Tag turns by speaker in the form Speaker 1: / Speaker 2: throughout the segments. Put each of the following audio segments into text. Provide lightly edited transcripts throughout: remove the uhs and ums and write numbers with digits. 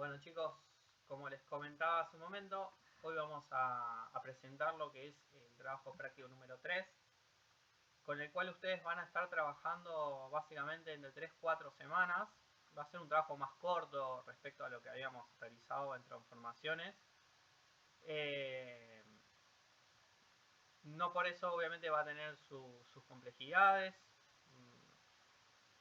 Speaker 1: Bueno chicos, como les comentaba hace un momento, hoy vamos a presentar lo que es el trabajo práctico número 3, con el cual ustedes van a estar trabajando básicamente entre 3-4 semanas. Va a ser un trabajo más corto respecto a lo que habíamos realizado en transformaciones. No por eso obviamente va a tener sus complejidades.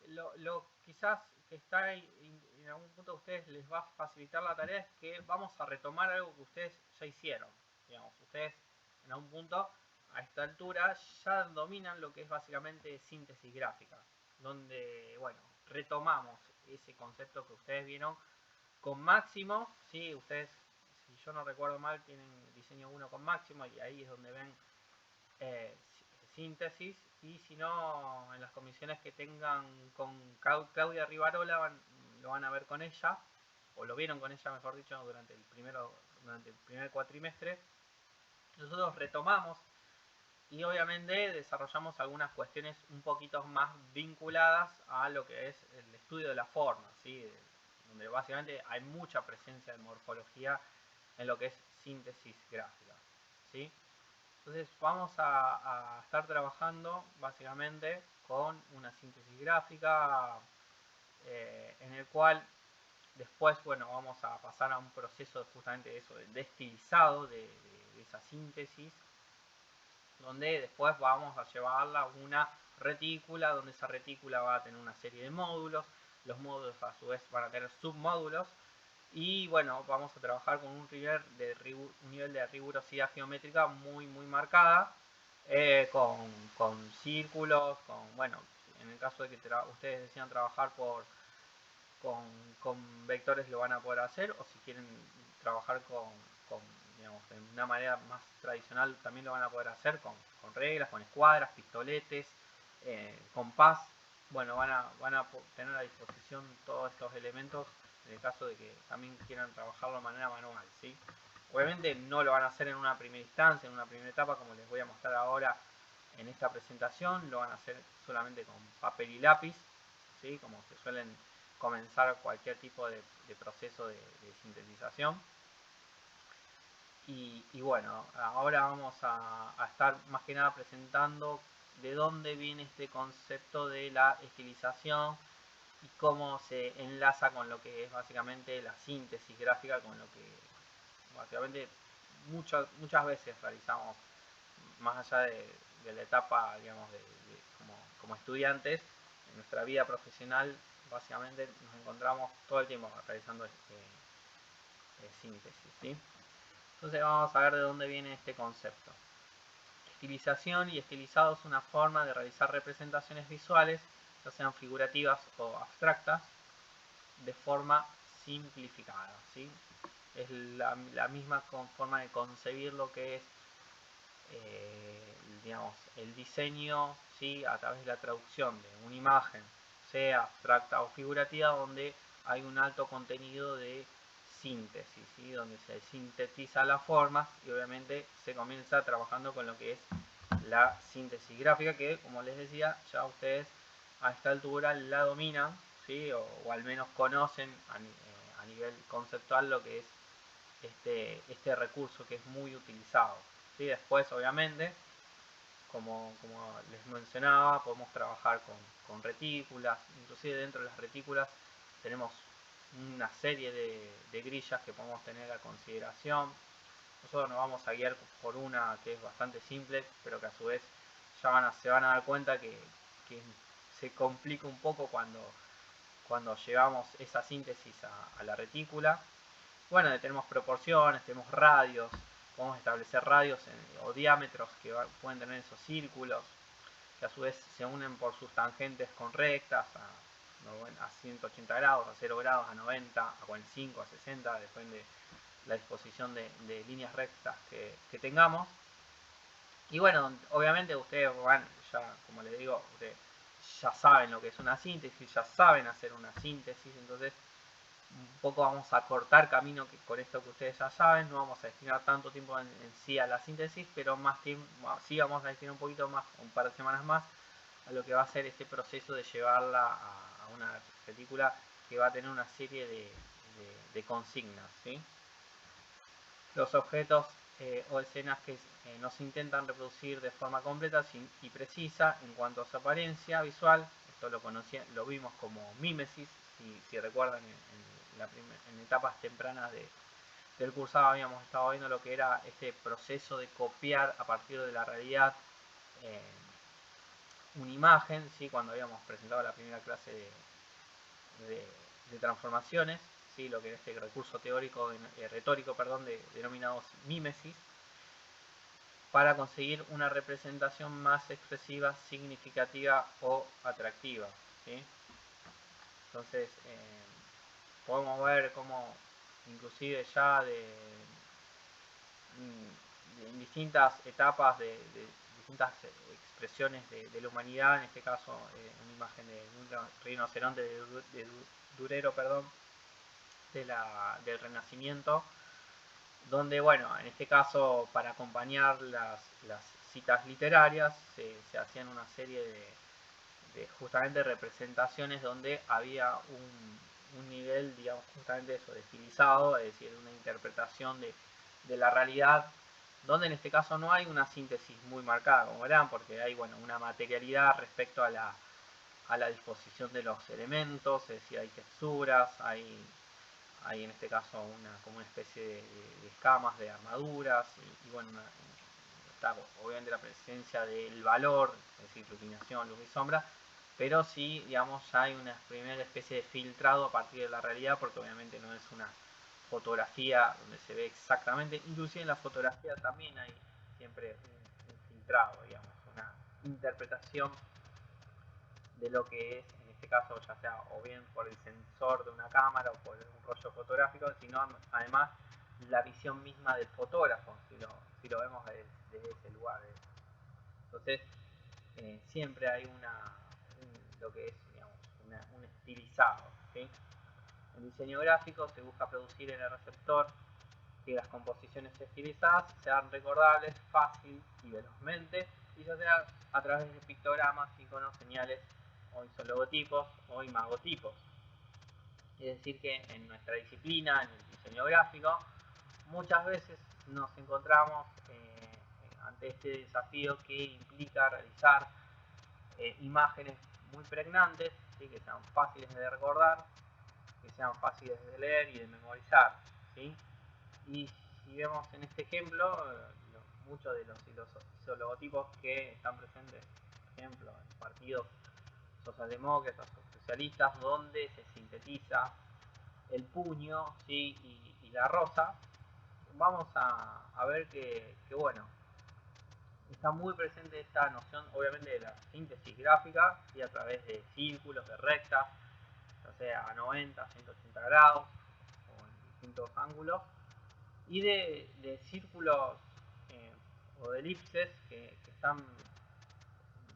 Speaker 1: Lo quizás que está en algún punto a ustedes les va a facilitar la tarea es que vamos a retomar algo que ustedes ya hicieron. Digamos, ustedes en algún punto a esta altura ya dominan lo que es básicamente síntesis gráfica, donde, bueno, retomamos ese concepto que ustedes vieron con Máximo, ¿sí? Ustedes, si yo no recuerdo mal, tienen diseño 1 con Máximo y ahí es donde ven eh, síntesis, y si no, en las comisiones que tengan con Claudia Rivarola lo van a ver con ella, o lo vieron con ella mejor dicho, durante el primer cuatrimestre. Nosotros retomamos y obviamente desarrollamos algunas cuestiones un poquito más vinculadas a lo que es el estudio de la forma, ¿sí? Donde básicamente hay mucha presencia de morfología en lo que es síntesis gráfica, ¿sí? Entonces vamos a estar trabajando básicamente con una síntesis gráfica en el cual después, bueno, vamos a pasar a un proceso justamente de eso, de estilizado de esa síntesis, donde después vamos a llevarla a una retícula, donde esa retícula va a tener una serie de módulos, los módulos a su vez van a tener submódulos, y bueno, vamos a trabajar con un nivel de rigurosidad geométrica muy marcada, con círculos, bueno, en el caso de que ustedes desean trabajar con vectores lo van a poder hacer, o si quieren trabajar digamos, de una manera más tradicional también lo van a poder hacer con reglas, con escuadras, pistoletes, compás. Bueno, van a tener a disposición todos estos elementos en el caso de que también quieran trabajarlo de manera manual, ¿sí? Obviamente no lo van a hacer en una primera instancia, en una primera etapa, como les voy a mostrar ahora en esta presentación. Lo van a hacer solamente con papel y lápiz, ¿sí? Como se suelen comenzar cualquier tipo de proceso de sintetización. Y bueno, ahora vamos a estar más que nada presentando de dónde viene este concepto de la estilización y cómo se enlaza con lo que es básicamente la síntesis gráfica, con lo que básicamente muchas veces realizamos más allá de la etapa, digamos, como estudiantes. En nuestra vida profesional básicamente nos encontramos todo el tiempo realizando síntesis, ¿sí? Entonces vamos a ver de dónde viene este concepto. Estilización y estilizado es una forma de realizar representaciones visuales, ya sean figurativas o abstractas, de forma simplificada, ¿sí? Es la misma forma de concebir lo que es digamos, el diseño, ¿sí? A través de la traducción de una imagen, sea abstracta o figurativa, donde hay un alto contenido de síntesis, ¿sí? Donde se sintetiza la forma y obviamente se comienza trabajando con lo que es la síntesis gráfica, que como les decía, ya ustedes a esta altura la dominan, ¿sí? O al menos conocen a nivel conceptual lo que es este recurso, que es muy utilizado, ¿sí? Después obviamente, como les mencionaba, podemos trabajar con retículas. Inclusive dentro de las retículas tenemos una serie de grillas que podemos tener a consideración. Nosotros nos vamos a guiar por una que es bastante simple, pero que a su vez ya se van a dar cuenta que se complica un poco cuando llevamos esa síntesis a la retícula. Bueno, tenemos proporciones, tenemos radios, podemos establecer radios o diámetros que pueden tener esos círculos, que a su vez se unen por sus tangentes con rectas a 180 grados, a 0 grados, a 90, a 45, a 60, depende de la disposición de líneas rectas que tengamos. Y bueno, obviamente ustedes van, ya como les digo, ustedes ya saben lo que es una síntesis, ya saben hacer una síntesis, entonces un poco vamos a cortar camino con esto que ustedes ya saben. No vamos a destinar tanto tiempo en sí a la síntesis, pero más tiempo, sí vamos a destinar un poquito más, un par de semanas más, a lo que va a ser este proceso de llevarla a una retícula que va a tener una serie de consignas, ¿sí? Los objetos o escenas que no se intentan reproducir de forma completa y precisa en cuanto a su apariencia visual. Esto lo vimos como mímesis, si recuerdan en etapas tempranas del cursado habíamos estado viendo lo que era este proceso de copiar a partir de la realidad una imagen, ¿sí? Cuando habíamos presentado la primera clase de transformaciones, ¿sí? Lo que era este recurso teórico, retórico, denominado mímesis, para conseguir una representación más expresiva, significativa o atractiva, ¿sí? Entonces podemos ver cómo inclusive ya en distintas etapas de distintas expresiones de la humanidad, en este caso una imagen de un rinoceronte de Durero, del Renacimiento, donde, bueno, en este caso para acompañar las citas literarias se hacían una serie de justamente representaciones donde había un nivel, digamos, justamente eso, de estilizado, es decir, una interpretación de la realidad, donde en este caso no hay una síntesis muy marcada, como verán, porque hay, bueno, una materialidad respecto a la disposición de los elementos, es decir, hay texturas, hay en este caso como una especie de escamas, de armaduras, y bueno, está obviamente la presencia del valor, es decir, iluminación, luz y sombra, pero sí, digamos, ya hay una primera especie de filtrado a partir de la realidad, porque obviamente no es una fotografía donde se ve exactamente, inclusive en la fotografía también hay siempre un filtrado, digamos, una interpretación de lo que es, en este caso, ya sea o bien por el sensor de una cámara o por un rollo fotográfico, sino además la visión misma del fotógrafo, si lo vemos desde ese lugar. Entonces, siempre hay lo que es, digamos, un estilizado, ¿sí? En diseño gráfico se busca producir en el receptor que las composiciones estilizadas sean recordables fácil y velozmente, y ya sea a través de pictogramas, iconos, señales, o son logotipos o imagotipos. Es decir que en nuestra disciplina, en el diseño gráfico, muchas veces nos encontramos ante este desafío que implica realizar imágenes muy pregnantes, ¿sí? Que sean fáciles de recordar, que sean fáciles de leer y de memorizar, ¿sí? Y si vemos en este ejemplo, muchos de los logotipos que están presentes, por ejemplo, en partidos socialdemócratas o socialistas, donde se sintetiza el puño, ¿sí? y la rosa, vamos a ver que, bueno, está muy presente esta noción, obviamente, de la síntesis gráfica, y a través de círculos, de rectas, ya sea a 90, 180 grados, o en distintos ángulos, y de círculos o de elipses que están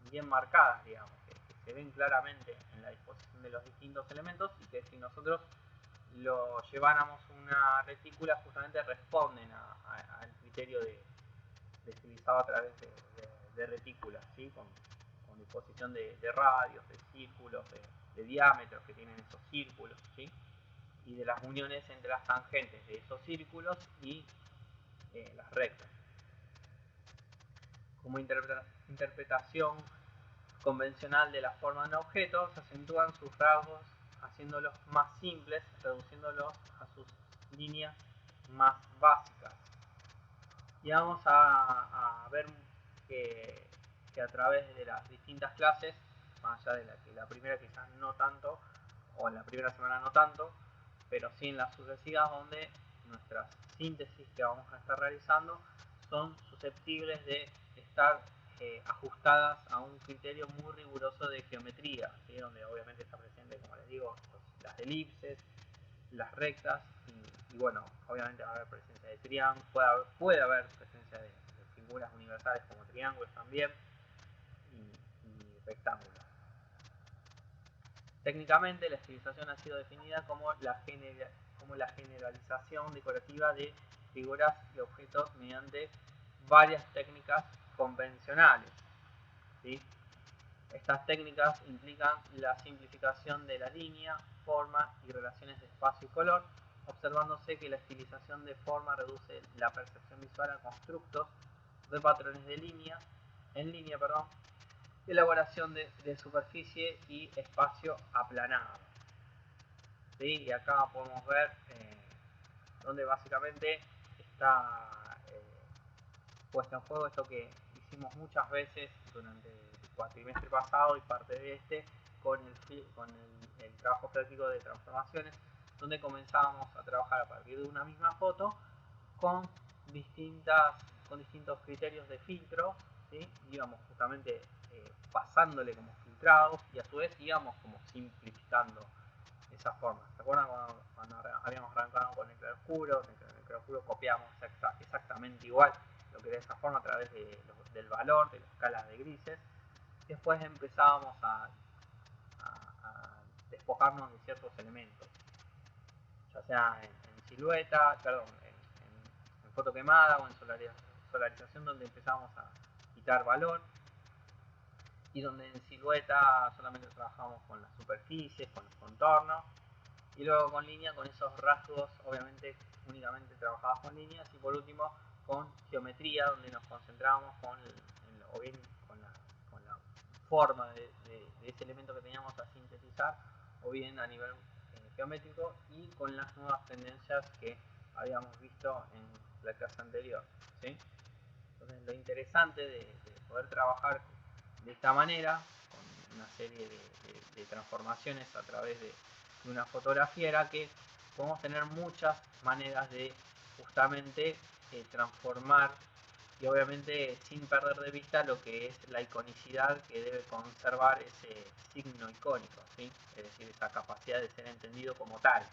Speaker 1: bien marcadas, digamos, que se ven claramente en la disposición de los distintos elementos, y que si nosotros lo lleváramos una retícula justamente responden al criterio de estilizado a través de retículas, ¿sí? con disposición de radios, de círculos, de diámetros que tienen esos círculos, ¿sí? Y de las uniones entre las tangentes de esos círculos y las rectas. Como interpretación convencional de la forma de un objeto, se acentúan sus rasgos haciéndolos más simples, reduciéndolos a sus líneas más básicas. Y vamos a ver que a través de las distintas clases, más allá de la primera quizás no tanto, o en la primera semana no tanto, pero sí en las sucesivas, donde nuestras síntesis que vamos a estar realizando son susceptibles de estar ajustadas a un criterio muy riguroso de geometría, ¿sí? Donde obviamente está presente, como les digo, las elipses, las rectas, y bueno, obviamente va a haber presencia de triángulos, puede haber presencia de figuras universales como triángulos también, y rectángulos. Técnicamente, la estilización ha sido definida como la generalización decorativa de figuras y objetos mediante varias técnicas convencionales, ¿sí? Estas técnicas implican la simplificación de la línea, forma y relaciones de espacio y color, observándose que la estilización de forma reduce la percepción visual a constructos de patrones de línea, en línea, elaboración de superficie y espacio aplanado. ¿Sí? Y acá podemos ver donde básicamente está puesto en juego esto que hicimos muchas veces durante el cuatrimestre pasado y parte de este con el trabajo práctico de transformaciones, donde comenzábamos a trabajar a partir de una misma foto con distintos criterios de filtro, ¿sí? Íbamos justamente pasándole como filtrados y a su vez íbamos como simplificando esa forma. ¿Se acuerdan cuando habíamos arrancado con el claroscuro? En el claroscuro copiamos exactamente igual lo que era esa forma a través del valor, de las escalas de grises. Después empezábamos a despojarnos de ciertos elementos, ya sea en silueta, perdón, en foto quemada o en solarización, donde empezamos a quitar valor, y donde en silueta solamente trabajamos con las superficies, con los contornos, y luego con línea, con esos rasgos, obviamente únicamente trabajabas con líneas, y por último con geometría, donde nos concentrábamos con la forma de ese elemento que teníamos a sintetizar, o bien a nivel geométrico, y con las nuevas tendencias que habíamos visto en la clase anterior, ¿sí? Entonces lo interesante de poder trabajar de esta manera, con una serie de transformaciones a través de una fotografía, era que podemos tener muchas maneras de justamente transformar, y obviamente sin perder de vista lo que es la iconicidad que debe conservar ese signo icónico, ¿sí? Es decir, esa capacidad de ser entendido como tal.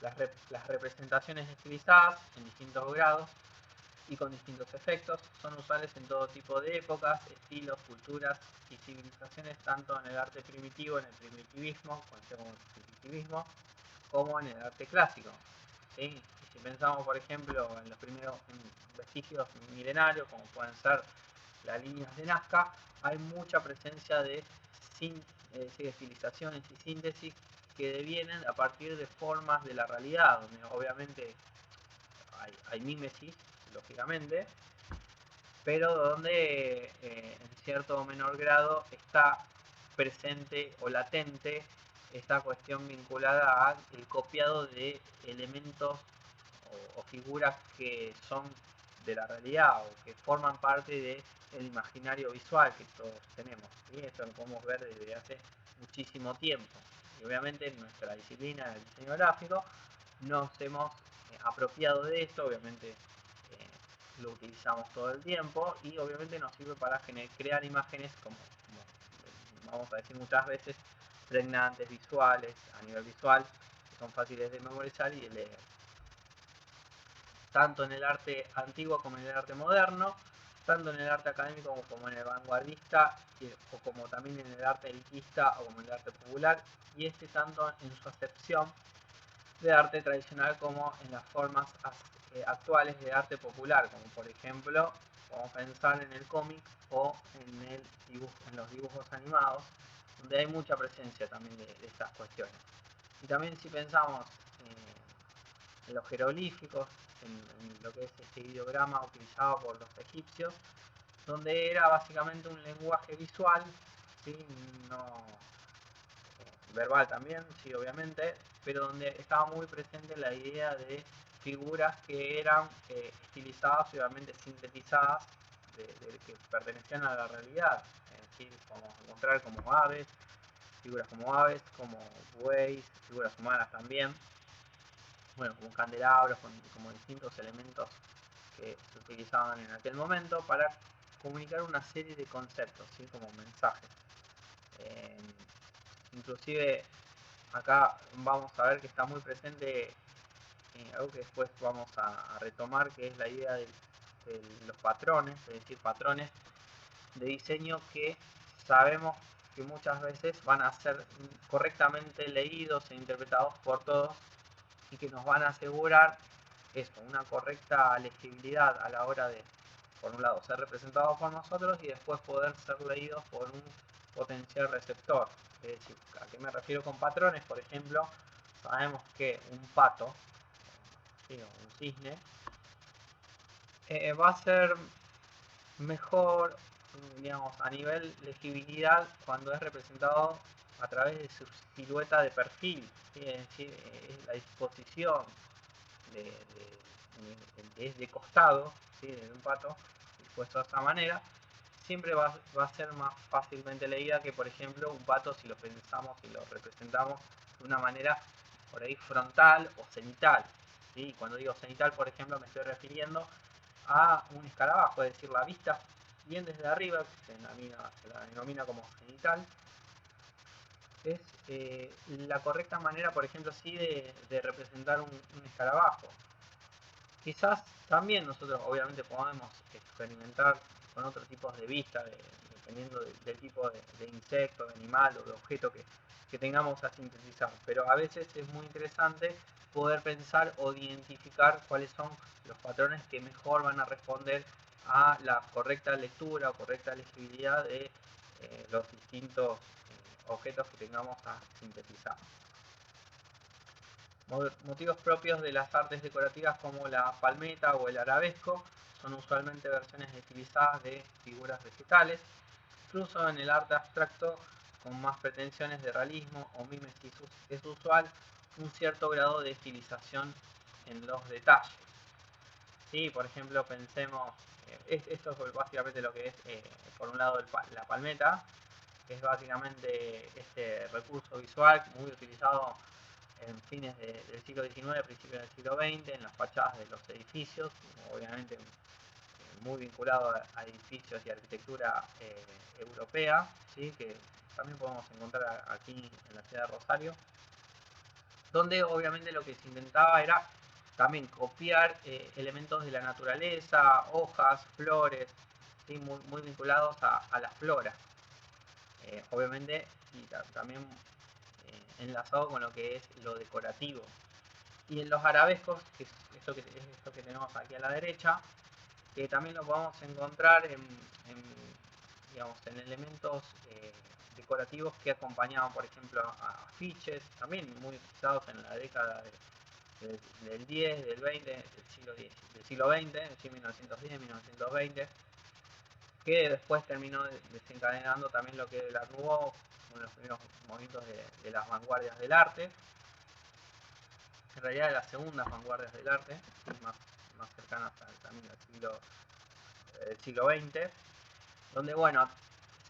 Speaker 1: Las representaciones estilizadas en distintos grados y con distintos efectos son usuales en todo tipo de épocas, estilos, culturas y civilizaciones, tanto en el arte primitivo, en el primitivismo, conocido como el primitivismo, como en el arte clásico, ¿sí? Y si pensamos, por ejemplo, en los primeros vestigios milenarios, como pueden ser las líneas de Nazca, hay mucha presencia de estilizaciones y síntesis que devienen a partir de formas de la realidad, donde obviamente hay mímesis, lógicamente, pero donde en cierto o menor grado está presente o latente esta cuestión vinculada al copiado de elementos o figuras que son de la realidad o que forman parte del imaginario visual que todos tenemos, ¿sí? Esto lo podemos ver desde hace muchísimo tiempo, y obviamente en nuestra disciplina del diseño gráfico nos hemos apropiado de esto, obviamente lo utilizamos todo el tiempo, y obviamente nos sirve para crear imágenes como vamos a decir muchas veces, pregnantes, visuales, a nivel visual, que son fáciles de memorizar y de leer. Tanto en el arte antiguo como en el arte moderno, tanto en el arte académico como en el vanguardista, o como también en el arte elitista o como en el arte popular, y tanto en su acepción de arte tradicional como en las formas actuales de arte popular, como por ejemplo, podemos pensar en el cómic o en los dibujos animados, donde hay mucha presencia también de estas cuestiones. Y también si pensamos en los jeroglíficos, en lo que es este ideograma utilizado por los egipcios, donde era básicamente un lenguaje visual, ¿sí? No verbal también, sí, obviamente, pero donde estaba muy presente la idea de figuras que eran estilizadas y obviamente sintetizadas, que pertenecían a la realidad, es decir, como encontrar como aves, figuras como aves, como bueyes, figuras humanas también, bueno, como candelabros, como distintos elementos que se utilizaban en aquel momento para comunicar una serie de conceptos, ¿sí? Como mensajes. Inclusive acá vamos a ver que está muy presente algo que después vamos a retomar, que es la idea de los patrones, es decir, patrones de diseño que sabemos que muchas veces van a ser correctamente leídos e interpretados por todos, y que nos van a asegurar eso, una correcta legibilidad a la hora de, por un lado, ser representados por nosotros y después poder ser leídos por un potencial receptor. Es decir, ¿a qué me refiero con patrones? Por ejemplo, sabemos que un pato, ¿sí? O un cisne, va a ser mejor, digamos, a nivel legibilidad cuando es representado a través de su silueta de perfil, ¿sí? Es decir, la disposición de costado, ¿sí? De un pato dispuesto de esa manera, siempre va a ser más fácilmente leída que, por ejemplo, un pato si lo pensamos y lo representamos de una manera por ahí frontal o cenital. ¿Sí? Cuando digo cenital, por ejemplo, me estoy refiriendo a un escarabajo, es decir, la vista bien desde arriba, que se la denomina como cenital, es la correcta manera, por ejemplo, sí, de representar un escarabajo. Quizás también nosotros obviamente podemos experimentar con otros tipos de vista, dependiendo del tipo de insecto, de animal o de objeto que tengamos a sintetizar. Pero a veces es muy interesante poder pensar o identificar cuáles son los patrones que mejor van a responder a la correcta lectura o correcta legibilidad de los distintos objetos que tengamos a sintetizar. Motivos propios de las artes decorativas como la palmeta o el arabesco son usualmente versiones estilizadas de figuras vegetales. Incluso en el arte abstracto con más pretensiones de realismo o mimesis es usual un cierto grado de estilización en los detalles. Sí, por ejemplo, pensemos, esto es básicamente lo que es, por un lado, la palmeta, que es básicamente este recurso visual muy utilizado en fines del siglo XIX, principios del siglo XX, en las fachadas de los edificios, obviamente muy vinculado a edificios y arquitectura europea, ¿sí? Que también podemos encontrar aquí en la ciudad de Rosario, donde obviamente lo que se intentaba era también copiar elementos de la naturaleza, hojas, flores, ¿sí? Muy vinculados a la flora. Obviamente, y también enlazado con lo que es lo decorativo. Y en los arabescos, que es esto que tenemos aquí a la derecha, que también lo podemos encontrar digamos, en elementos decorativos que acompañaban, por ejemplo, a afiches, también muy utilizados en la década del 10, del 20, del siglo XX, es 1910, 1920, que después terminó desencadenando también lo que es el Art Nouveau, uno de los primeros movimientos de las vanguardias del arte, en realidad de las segundas vanguardias del arte, más cercanas también al siglo XX, donde bueno,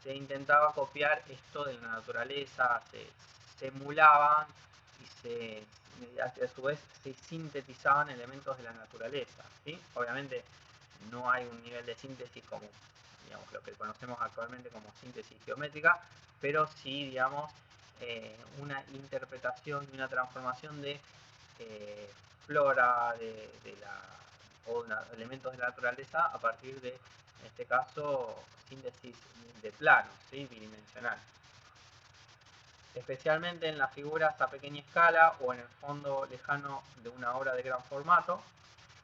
Speaker 1: se intentaba copiar esto de la naturaleza, se emulaban y a su vez se sintetizaban elementos de la naturaleza, ¿sí? Obviamente no hay un nivel de síntesis como, digamos, lo que conocemos actualmente como síntesis geométrica, pero sí, digamos, una interpretación y una transformación de flora, o elementos de la naturaleza a partir de, en este caso, síntesis de planos, ¿sí? Bidimensional. Especialmente en las figuras a pequeña escala o en el fondo lejano de una obra de gran formato,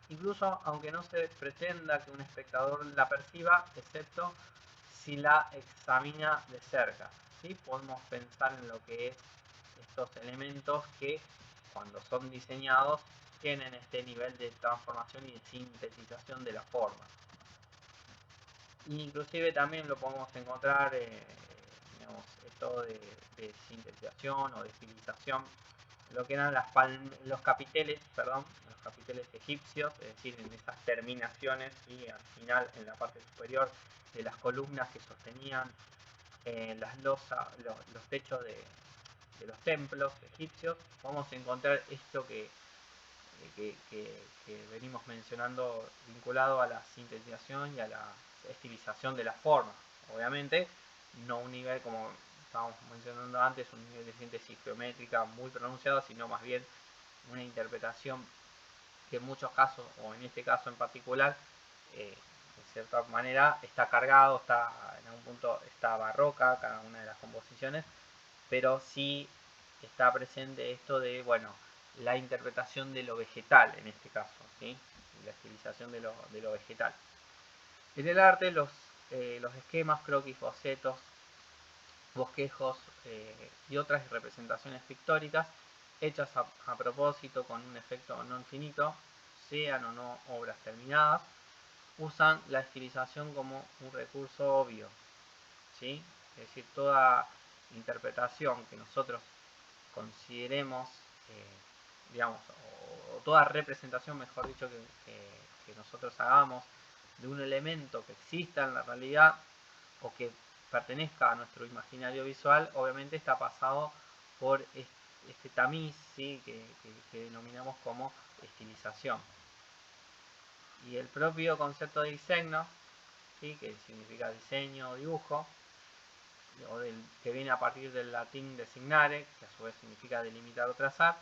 Speaker 1: incluso aunque no se pretenda que un espectador la perciba, excepto si la examina de cerca. ¿Sí? Podemos pensar en lo que es estos elementos que cuando son diseñados tienen este nivel de transformación y de sintetización de la forma. Inclusive también lo podemos encontrar, digamos, esto de sintetización o de estilización, lo que eran los capiteles, los capiteles egipcios, es decir, en esas terminaciones y al final en la parte superior de las columnas que sostenían las losas, los techos de los templos egipcios, vamos a encontrar esto que venimos mencionando vinculado a la sintetización y a la estilización de la forma. Obviamente, no un nivel como estábamos mencionando antes, un nivel de síntesis geométrica muy pronunciado, sino más bien una interpretación que en muchos casos, o en este caso en particular, de cierta manera está cargado, en algún punto está barroca cada una de las composiciones, pero sí está presente esto de, bueno, la interpretación de lo vegetal en este caso, ¿sí? La estilización de lo vegetal. En el arte, los esquemas, croquis, bocetos, bosquejos y otras representaciones pictóricas hechas a propósito con un efecto no infinito, sean o no obras terminadas, usan la estilización como un recurso obvio, ¿sí? Es decir, toda interpretación que nosotros consideremos, digamos, o toda representación, mejor dicho, que nosotros hagamos de un elemento que exista en la realidad o que pertenezca a nuestro imaginario visual, obviamente está pasado por este tamiz, ¿sí? que denominamos como estilización. Y el propio concepto de diseño, ¿sí? que significa diseño o dibujo, que viene a partir del latín designare, que a su vez significa delimitar o trazar,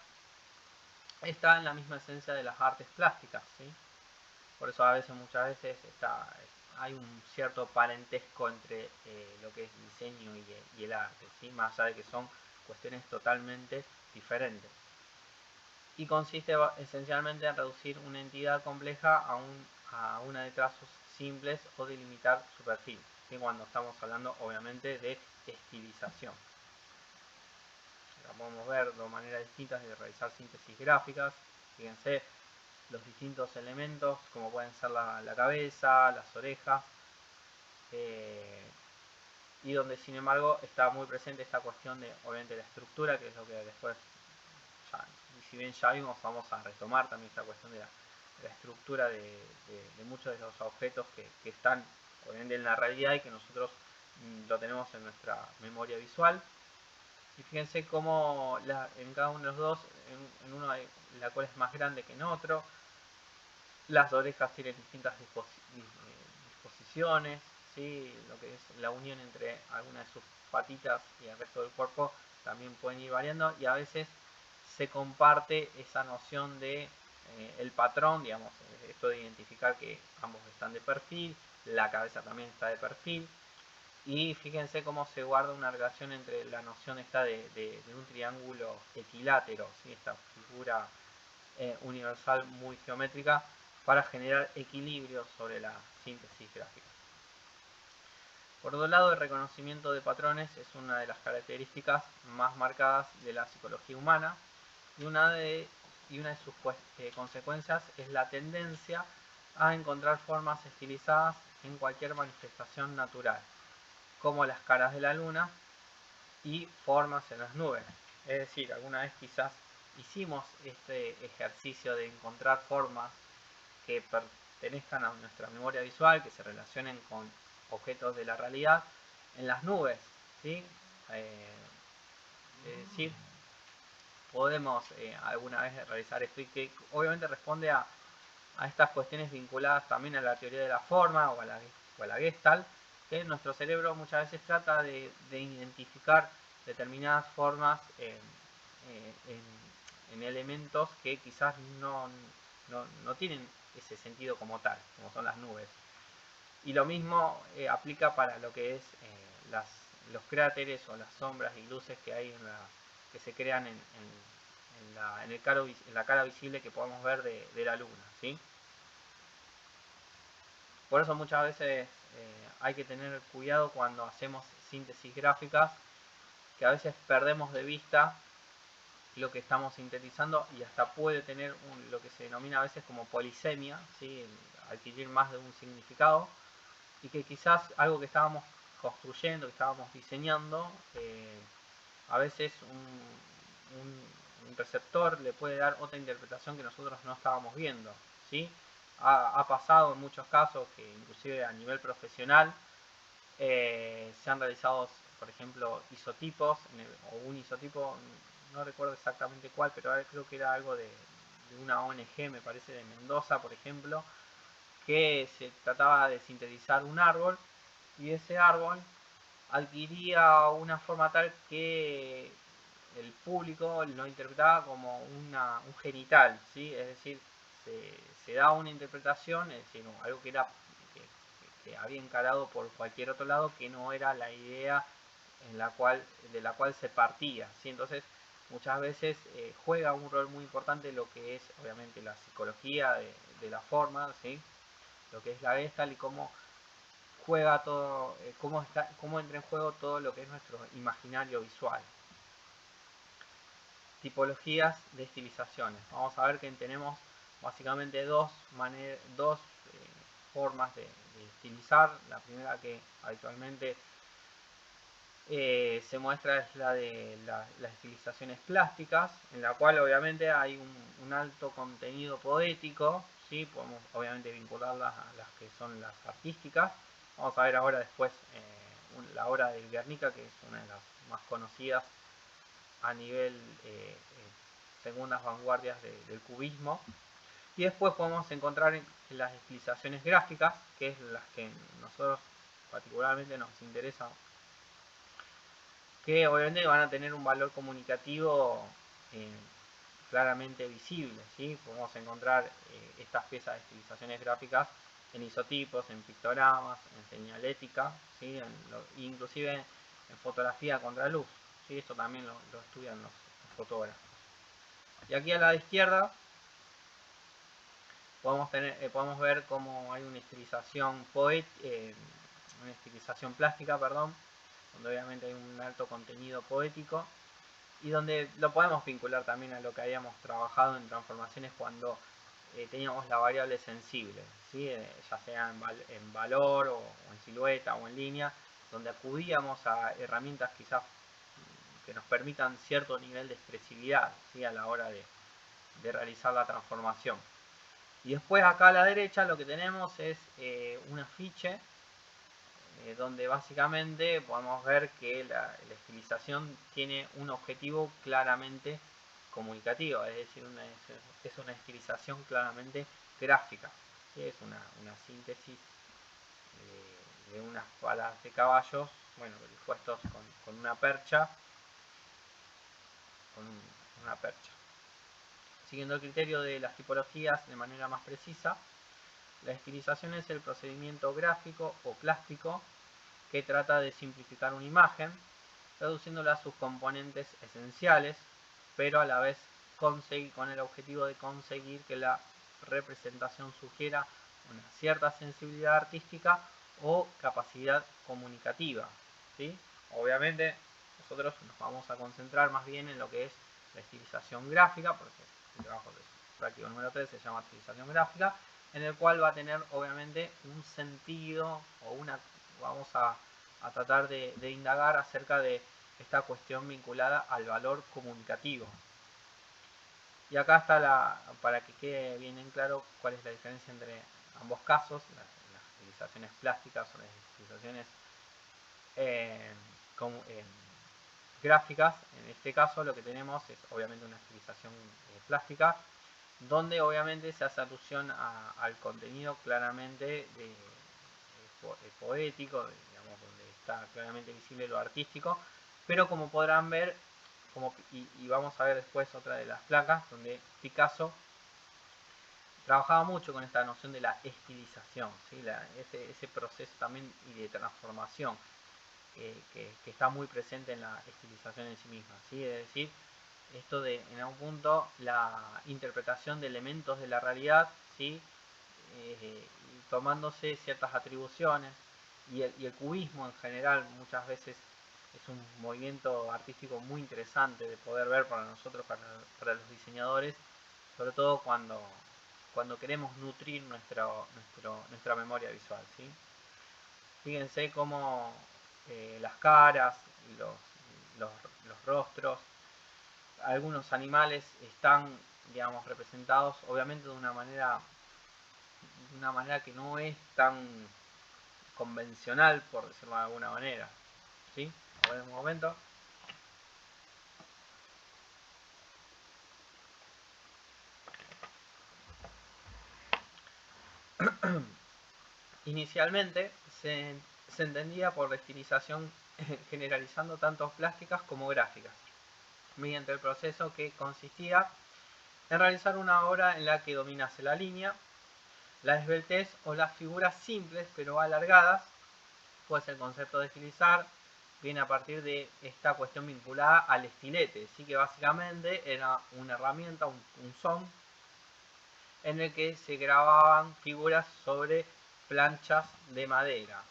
Speaker 1: está en la misma esencia de las artes plásticas, ¿sí? Por eso muchas veces hay un cierto parentesco entre lo que es diseño y el arte, ¿sí? Más allá de que son cuestiones totalmente diferentes. Y consiste esencialmente en reducir una entidad compleja a una de trazos simples o delimitar su perfil, ¿sí? Cuando estamos hablando obviamente de estilización. La podemos ver de maneras distintas de realizar síntesis gráficas. Fíjense los distintos elementos como pueden ser la cabeza, las orejas, y donde sin embargo está muy presente esta cuestión de obviamente la estructura, que es lo que después, si bien ya vimos, vamos a retomar también esta cuestión de la estructura de muchos de los objetos que están obviamente en la realidad y que nosotros lo tenemos en nuestra memoria visual. Y fíjense cómo en cada uno de los dos, en uno hay la cual es más grande que en otro, las orejas tienen distintas disposiciones, ¿sí? Lo que es la unión entre algunas de sus patitas y el resto del cuerpo también pueden ir variando, y a veces se comparte esa noción de el patrón, digamos, esto de identificar que ambos están de perfil, la cabeza también está de perfil, y fíjense cómo se guarda una relación entre la noción esta de un triángulo equilátero, ¿sí? Esta figura universal muy geométrica para generar equilibrio sobre la síntesis gráfica. Por otro lado, el reconocimiento de patrones es una de las características más marcadas de la psicología humana, y una de sus consecuencias es la tendencia a encontrar formas estilizadas en cualquier manifestación natural, como las caras de la luna y formas en las nubes. Es decir, alguna vez quizás hicimos este ejercicio de encontrar formas que pertenezcan a nuestra memoria visual, que se relacionen con objetos de la realidad en las nubes, ¿sí? Es decir, podemos alguna vez realizar esto, y que obviamente responde a estas cuestiones vinculadas también a la teoría de la forma o a la Gestalt, que nuestro cerebro muchas veces trata de identificar determinadas formas en elementos que quizás no tienen ese sentido como tal, como son las nubes. Y lo mismo aplica para lo que es los cráteres o las sombras y luces que hay que se crean en la cara visible que podemos ver de la luna, ¿sí? Por eso muchas veces hay que tener cuidado cuando hacemos síntesis gráficas, que a veces perdemos de vista lo que estamos sintetizando, y hasta puede tener lo que se denomina a veces como polisemia, ¿sí? Adquirir más de un significado, y que quizás algo que estábamos construyendo, que estábamos diseñando, a veces un receptor le puede dar otra interpretación que nosotros no estábamos viendo, ¿sí? Ha pasado en muchos casos que inclusive a nivel profesional se han realizado, por ejemplo, isotipos, o un isotipo, no recuerdo exactamente cuál, pero creo que era algo de una ONG, me parece, de Mendoza, por ejemplo, que se trataba de sintetizar un árbol, y ese árbol adquiría una forma tal que el público lo interpretaba como un genital, ¿sí? Es decir, se da una interpretación, es decir, algo que era que había encarado por cualquier otro lado, que no era la idea de la cual se partía, ¿sí? Entonces muchas veces juega un rol muy importante lo que es obviamente la psicología de la forma, ¿sí? Lo que es la Gestalt, y cómo juega todo, cómo entra en juego todo lo que es nuestro imaginario visual. tipologías de estilizaciones. Vamos a ver que tenemos básicamente dos formas de estilizar. La primera que habitualmente se muestra es la de las estilizaciones plásticas, en la cual obviamente hay un alto contenido poético, ¿sí? Podemos obviamente vincularlas a las que son las artísticas. Vamos a ver ahora después la obra del Guernica, que es una de las más conocidas a nivel segundas vanguardias del cubismo. Y después podemos encontrar en las estilizaciones gráficas, que es las que nosotros particularmente nos interesan, que obviamente van a tener un valor comunicativo claramente visible, ¿sí? Podemos encontrar estas piezas de estilizaciones gráficas en isotipos, en pictogramas, en señalética, ¿sí? Inclusive en fotografía contra luz, ¿sí? Esto también lo estudian los fotógrafos. Y aquí a la izquierda podemos ver cómo hay una estilización plástica, perdón, donde obviamente hay un alto contenido poético y donde lo podemos vincular también a lo que habíamos trabajado en transformaciones cuando teníamos la variable sensible, ¿sí? Ya sea en valor o en silueta o en línea, donde acudíamos a herramientas quizás que nos permitan cierto nivel de expresividad, ¿sí? A la hora de realizar la transformación. Y después acá a la derecha lo que tenemos es un afiche donde básicamente podemos ver que la estilización tiene un objetivo claramente comunicativo, es decir, es una estilización claramente gráfica, ¿sí? Es una síntesis de unas palas de caballos, bueno, dispuestos con una percha, una percha. Siguiendo el criterio de las tipologías de manera más precisa, la estilización es el procedimiento gráfico o plástico que trata de simplificar una imagen, reduciéndola a sus componentes esenciales, pero a la vez con el objetivo de conseguir que la representación sugiera una cierta sensibilidad artística o capacidad comunicativa, ¿sí? Obviamente nosotros nos vamos a concentrar más bien en lo que es la estilización gráfica, porque el trabajo práctico número 3 se llama estilización gráfica, en el cual va a tener obviamente un sentido o vamos a tratar de indagar acerca de esta cuestión vinculada al valor comunicativo. Y acá está para que quede bien en claro cuál es la diferencia entre ambos casos, las estilizaciones plásticas o las estilizaciones gráficas. En este caso lo que tenemos es obviamente una estilización plástica, donde obviamente se hace alusión al contenido claramente poético, digamos, donde está claramente visible lo artístico, pero como podrán ver, y vamos a ver después otra de las placas, donde Picasso trabajaba mucho con esta noción de la estilización, ¿sí? Ese proceso también y de transformación que está muy presente en la estilización en sí misma, ¿sí? Es decir, esto de en algún punto la interpretación de elementos de la realidad, ¿sí? Tomándose ciertas atribuciones, y el cubismo en general muchas veces es un movimiento artístico muy interesante de poder ver para nosotros, para los diseñadores, sobre todo cuando queremos nutrir nuestra memoria visual, ¿sí? Fíjense cómo las caras, los rostros, algunos animales están, digamos, representados obviamente de una manera que no es tan convencional, por decirlo de alguna manera, ¿sí? A ver un momento. Inicialmente se entendía por la estilización generalizando tanto plásticas como gráficas, mediante el proceso que consistía en realizar una obra en la que dominase la línea, la esbeltez o las figuras simples pero alargadas, pues el concepto de estilizar viene a partir de esta cuestión vinculada al estilete, ¿sí? Que básicamente era una herramienta, un son, en el que se grababan figuras sobre planchas de madera,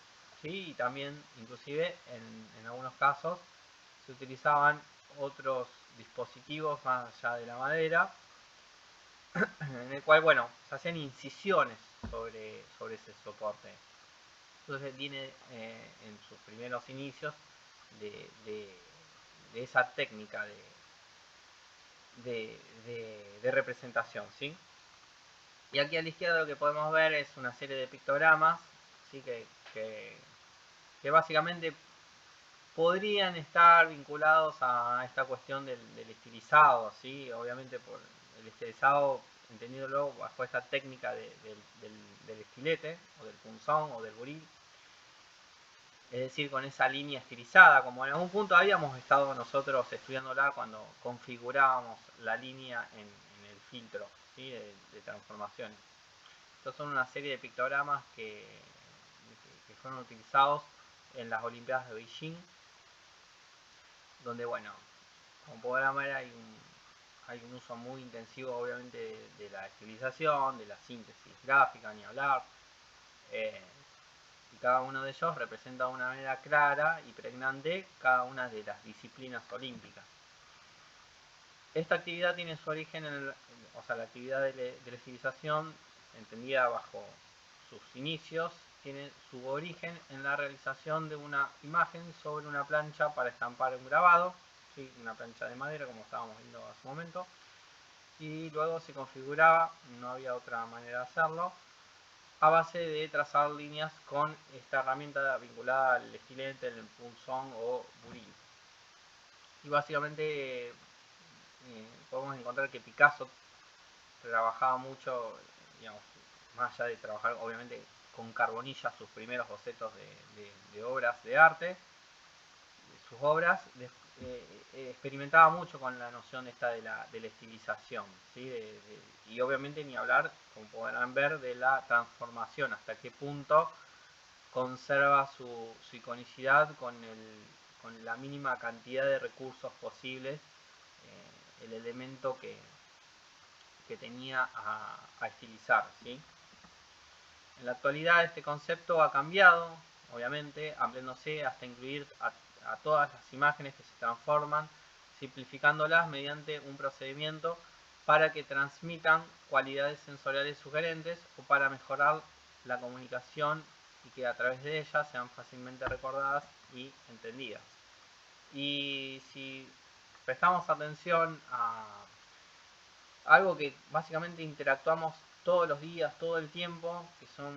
Speaker 1: ¿sí? Y también inclusive en algunos casos se utilizaban otros dispositivos más allá de la madera, en el cual, bueno, se hacían incisiones sobre ese soporte. Entonces viene en sus primeros inicios de esa técnica de representación, ¿sí? Y aquí a la izquierda lo que podemos ver es una serie de pictogramas, ¿sí? que básicamente podrían estar vinculados a esta cuestión del estilizado, ¿sí? Obviamente por el estilizado, entendiéndolo bajo esta técnica del estilete, o del punzón, o del buril, es decir, con esa línea estilizada, como en algún punto habíamos estado nosotros estudiándola cuando configurábamos la línea en el filtro, ¿sí? de transformaciones. Estos son una serie de pictogramas que fueron utilizados en las Olimpiadas de Beijing, donde, bueno, como podrán ver hay un uso muy intensivo, obviamente, de la estilización, de la síntesis gráfica, ni hablar. Y cada uno de ellos representa de una manera clara y pregnante cada una de las disciplinas olímpicas. Esta actividad tiene su origen la actividad de la estilización, entendida bajo sus inicios, tiene su origen en la realización de una imagen sobre una plancha para estampar un grabado, ¿sí? Una plancha de madera, como estábamos viendo hace un momento, y luego se configuraba, no había otra manera de hacerlo, a base de trazar líneas con esta herramienta vinculada al estilete, el punzón o buril. Y básicamente podemos encontrar que Picasso trabajaba mucho, digamos, más allá de trabajar obviamente con carbonilla sus primeros bocetos de obras de arte, sus obras, experimentaba mucho con la noción esta de la estilización, ¿sí? Y obviamente ni hablar, como podrán ver, de la transformación, hasta qué punto conserva su iconicidad con la mínima cantidad de recursos posibles, el elemento que tenía a estilizar, ¿sí? En la actualidad este concepto ha cambiado, obviamente, ampliándose hasta incluir a todas las imágenes que se transforman, simplificándolas mediante un procedimiento para que transmitan cualidades sensoriales sugerentes o para mejorar la comunicación y que a través de ellas sean fácilmente recordadas y entendidas. Y si prestamos atención a algo que básicamente interactuamos todos los días, todo el tiempo, que son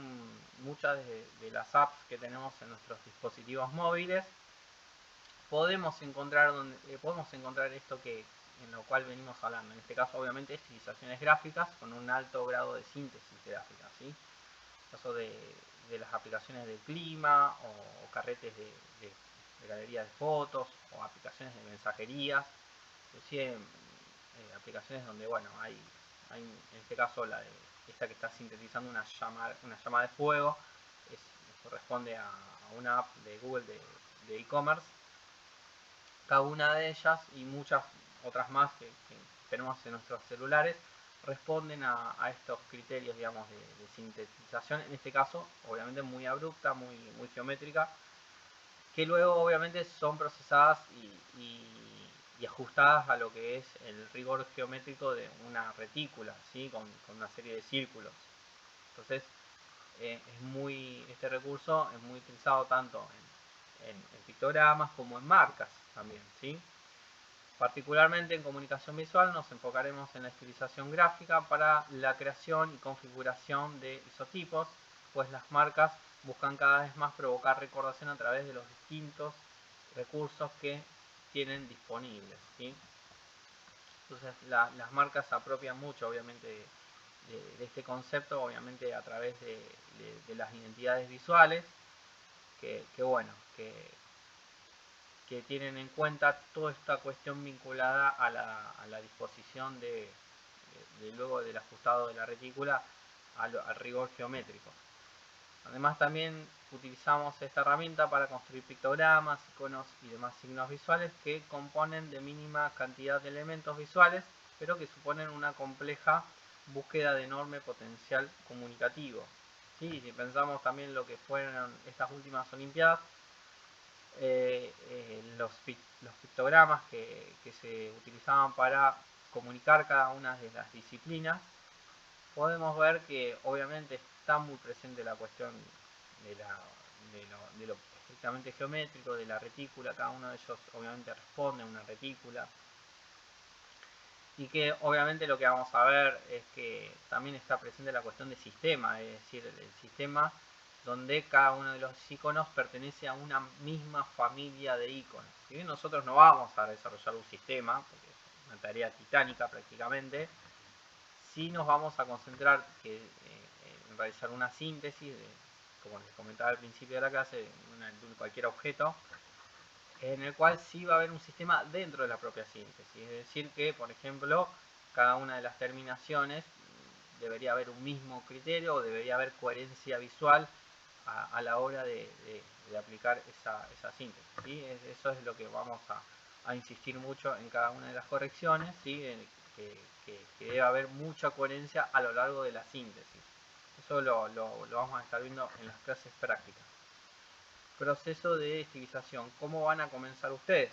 Speaker 1: muchas de las apps que tenemos en nuestros dispositivos móviles, podemos encontrar esto en lo cual venimos hablando. En este caso, obviamente, estilizaciones gráficas con un alto grado de síntesis gráfica, ¿sí? En caso de las aplicaciones de clima o carretes de galería de fotos o aplicaciones de mensajerías, inclusive aplicaciones donde, bueno, hay en este caso esta que está sintetizando una llama de fuego, corresponde a una app de Google de e-commerce. Cada una de ellas y muchas otras más que tenemos en nuestros celulares responden a estos criterios, digamos, de sintetización, en este caso obviamente muy abrupta, muy geométrica, que luego obviamente son procesadas y ajustadas a lo que es el rigor geométrico de una retícula, ¿sí? con una serie de círculos. Entonces este recurso es muy utilizado tanto en pictogramas como en marcas también, ¿sí? Particularmente en comunicación visual nos enfocaremos en la estilización gráfica para la creación y configuración de isotipos, pues las marcas buscan cada vez más provocar recordación a través de los distintos recursos que tienen disponibles, ¿sí? Entonces las marcas se apropian mucho, obviamente, de este concepto, obviamente a través de las identidades visuales, que tienen en cuenta toda esta cuestión vinculada a la disposición luego del ajustado de la retícula al rigor geométrico. Además también utilizamos esta herramienta para construir pictogramas, iconos y demás signos visuales que componen de mínima cantidad de elementos visuales, pero que suponen una compleja búsqueda de enorme potencial comunicativo. ¿Sí? Si pensamos también lo que fueron estas últimas Olimpiadas, los pictogramas que se utilizaban para comunicar cada una de las disciplinas, podemos ver que obviamente está muy presente la cuestión de lo estrictamente geométrico, de la retícula. Cada uno de ellos obviamente responde a una retícula, y que obviamente lo que vamos a ver es que también está presente la cuestión de sistema, es decir, el sistema donde cada uno de los iconos pertenece a una misma familia de iconos. Si bien nosotros no vamos a desarrollar un sistema, porque es una tarea titánica prácticamente, sí nos vamos a concentrar en realizar una síntesis, como les comentaba al principio de la clase, de cualquier objeto, en el cual sí va a haber un sistema dentro de la propia síntesis. Es decir que, por ejemplo, cada una de las terminaciones debería haber un mismo criterio, o debería haber coherencia visual a la hora de aplicar esa síntesis, ¿sí? Eso es lo que vamos a insistir mucho en cada una de las correcciones, ¿sí? Que debe haber mucha coherencia a lo largo de la síntesis. Eso lo vamos a estar viendo en las clases prácticas. Proceso de estilización. ¿Cómo van a comenzar ustedes?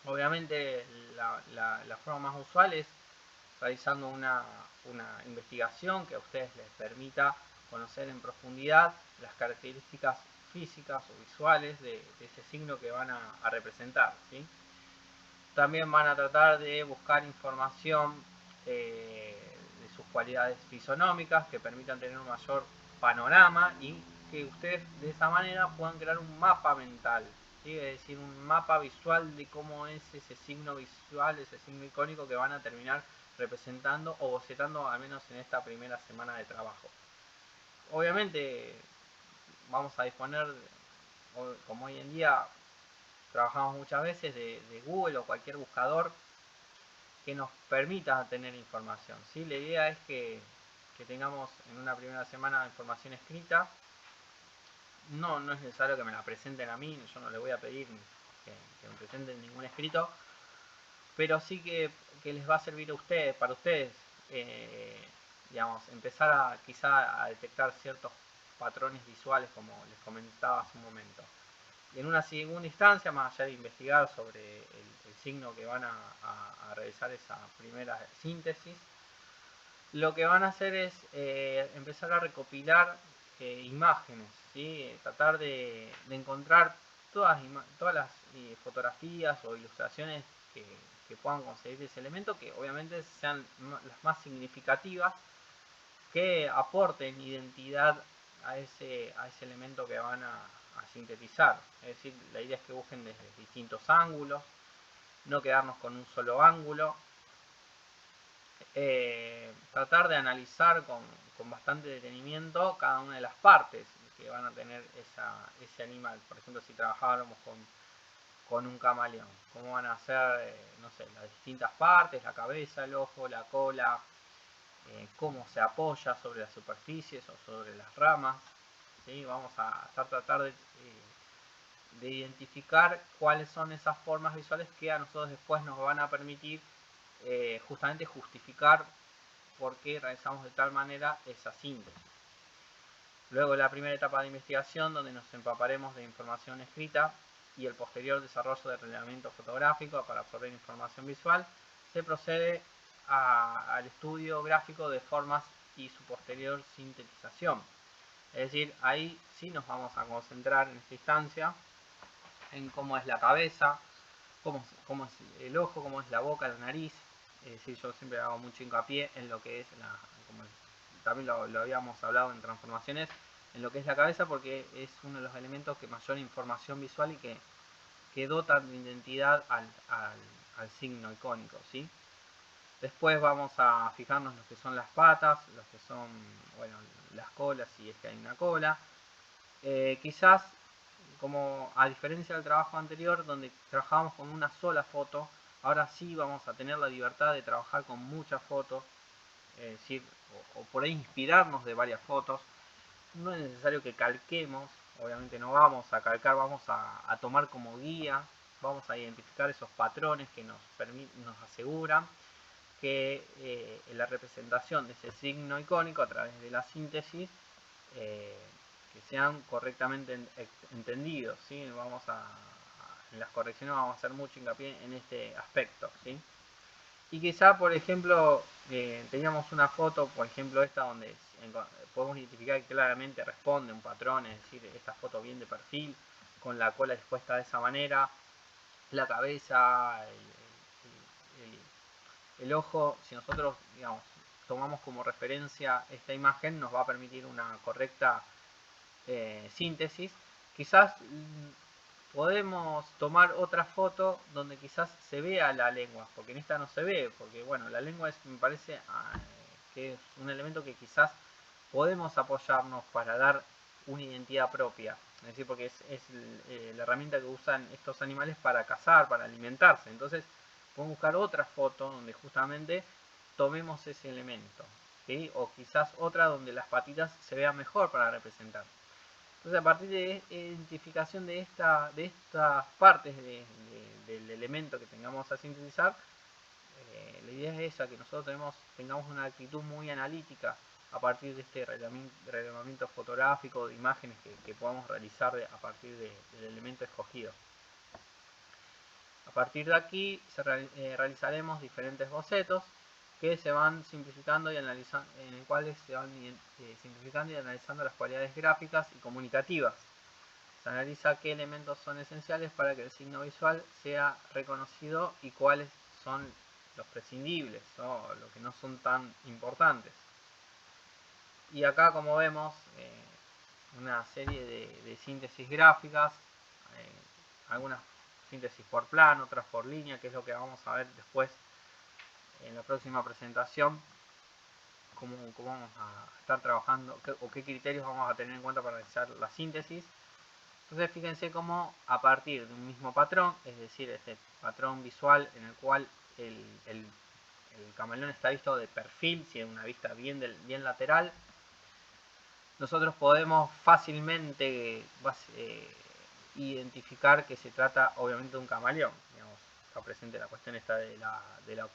Speaker 1: Obviamente la forma más usual es realizando una investigación que a ustedes les permita conocer en profundidad las características físicas o visuales de ese signo que van a representar, ¿sí? También van a tratar de buscar información de sus cualidades fisonómicas que permitan tener un mayor panorama, y que ustedes de esa manera puedan crear un mapa mental, ¿sí? Es decir, un mapa visual de cómo es ese signo visual, ese signo icónico que van a terminar representando o bocetando, al menos en esta primera semana de trabajo. Obviamente vamos a disponer, como hoy en día trabajamos muchas veces, de Google o cualquier buscador que nos permita tener información, ¿sí? La idea es que tengamos en una primera semana información escrita. No es necesario que me la presenten a mí, yo no les voy a pedir que me presenten ningún escrito, pero sí que les va a servir a ustedes, para ustedes, digamos, empezar quizá a detectar ciertos patrones visuales, como les comentaba hace un momento. Y en una segunda instancia, más allá de investigar sobre el signo que van a realizar esa primera síntesis, lo que van a hacer es empezar a recopilar imágenes, ¿sí? Tratar de encontrar todas las fotografías o ilustraciones que puedan conseguir ese elemento, que obviamente sean las más significativas, que aporten identidad a ese elemento que van a sintetizar. Es decir, la idea es que busquen desde distintos ángulos, no quedarnos con un solo ángulo. Tratar de analizar con bastante detenimiento cada una de las partes que van a tener ese animal. Por ejemplo, si trabajáramos con un camaleón, cómo van a ser, no sé, las distintas partes, la cabeza, el ojo, la cola, cómo se apoya sobre las superficies o sobre las ramas, ¿sí? Vamos a tratar de identificar cuáles son esas formas visuales que a nosotros después nos van a permitir justamente justificar por qué realizamos de tal manera esa síntesis. Luego la primera etapa de investigación, donde nos empaparemos de información escrita, y el posterior desarrollo de relevamiento fotográfico para absorber información visual, se procede al estudio gráfico de formas y su posterior sintetización. Es decir, ahí sí nos vamos a concentrar en esta instancia en cómo es la cabeza, cómo es el ojo, cómo es la boca, la nariz. Es decir, yo siempre hago mucho hincapié en lo que es como también lo habíamos hablado en transformaciones, en lo que es la cabeza, porque es uno de los elementos que mayor información visual y que dotan de identidad al signo icónico, ¿sí? Después vamos a fijarnos en lo que son las patas, los que son, bueno, las colas, si es que hay una cola. Quizás, como a diferencia del trabajo anterior, donde trabajábamos con una sola foto, ahora sí vamos a tener la libertad de trabajar con muchas fotos, es decir, o por ahí inspirarnos de varias fotos. No es necesario que calquemos, obviamente no vamos a calcar, vamos a tomar como guía, vamos a identificar esos patrones que nos aseguran que la representación de ese signo icónico a través de la síntesis que sean correctamente entendidos, ¿sí? En las correcciones vamos a hacer mucho hincapié en este aspecto, ¿sí? Y quizá, por ejemplo, teníamos una foto, por ejemplo esta, donde podemos identificar que claramente responde un patrón, es decir, esta foto bien de perfil, con la cola dispuesta de esa manera, la cabeza, el ojo. Si nosotros, digamos, tomamos como referencia esta imagen, nos va a permitir una correcta síntesis. Quizás podemos tomar otra foto donde quizás se vea la lengua, porque en esta no se ve, porque bueno, la lengua me parece que es un elemento que quizás podemos apoyarnos para dar una identidad propia, es decir, porque es la herramienta que usan estos animales para cazar, para alimentarse. Entonces podemos buscar otra foto donde justamente tomemos ese elemento, ¿sí? O quizás otra donde las patitas se vean mejor para representar. Entonces, a partir de identificación de estas partes del elemento que tengamos a sintetizar, la idea es esa, que nosotros tengamos una actitud muy analítica a partir de este relevamiento fotográfico de imágenes que podamos realizar a partir del elemento escogido. A partir de aquí realizaremos diferentes bocetos que se van simplificando y analizando, en el cuales se van simplificando y analizando las cualidades gráficas y comunicativas. Se analiza qué elementos son esenciales para que el signo visual sea reconocido y cuáles son los prescindibles o los que no son tan importantes. Y acá, como vemos, una serie de síntesis gráficas, algunas síntesis por plano, otras por línea, que es lo que vamos a ver después en la próxima presentación, cómo vamos a estar trabajando o qué criterios vamos a tener en cuenta para realizar la síntesis. Entonces fíjense cómo a partir de un mismo patrón, es decir, este patrón visual en el cual el camaleón está visto de perfil, si es una vista bien lateral, nosotros podemos fácilmente identificar que se trata obviamente de un camaleón. Digamos, está presente la cuestión esta de la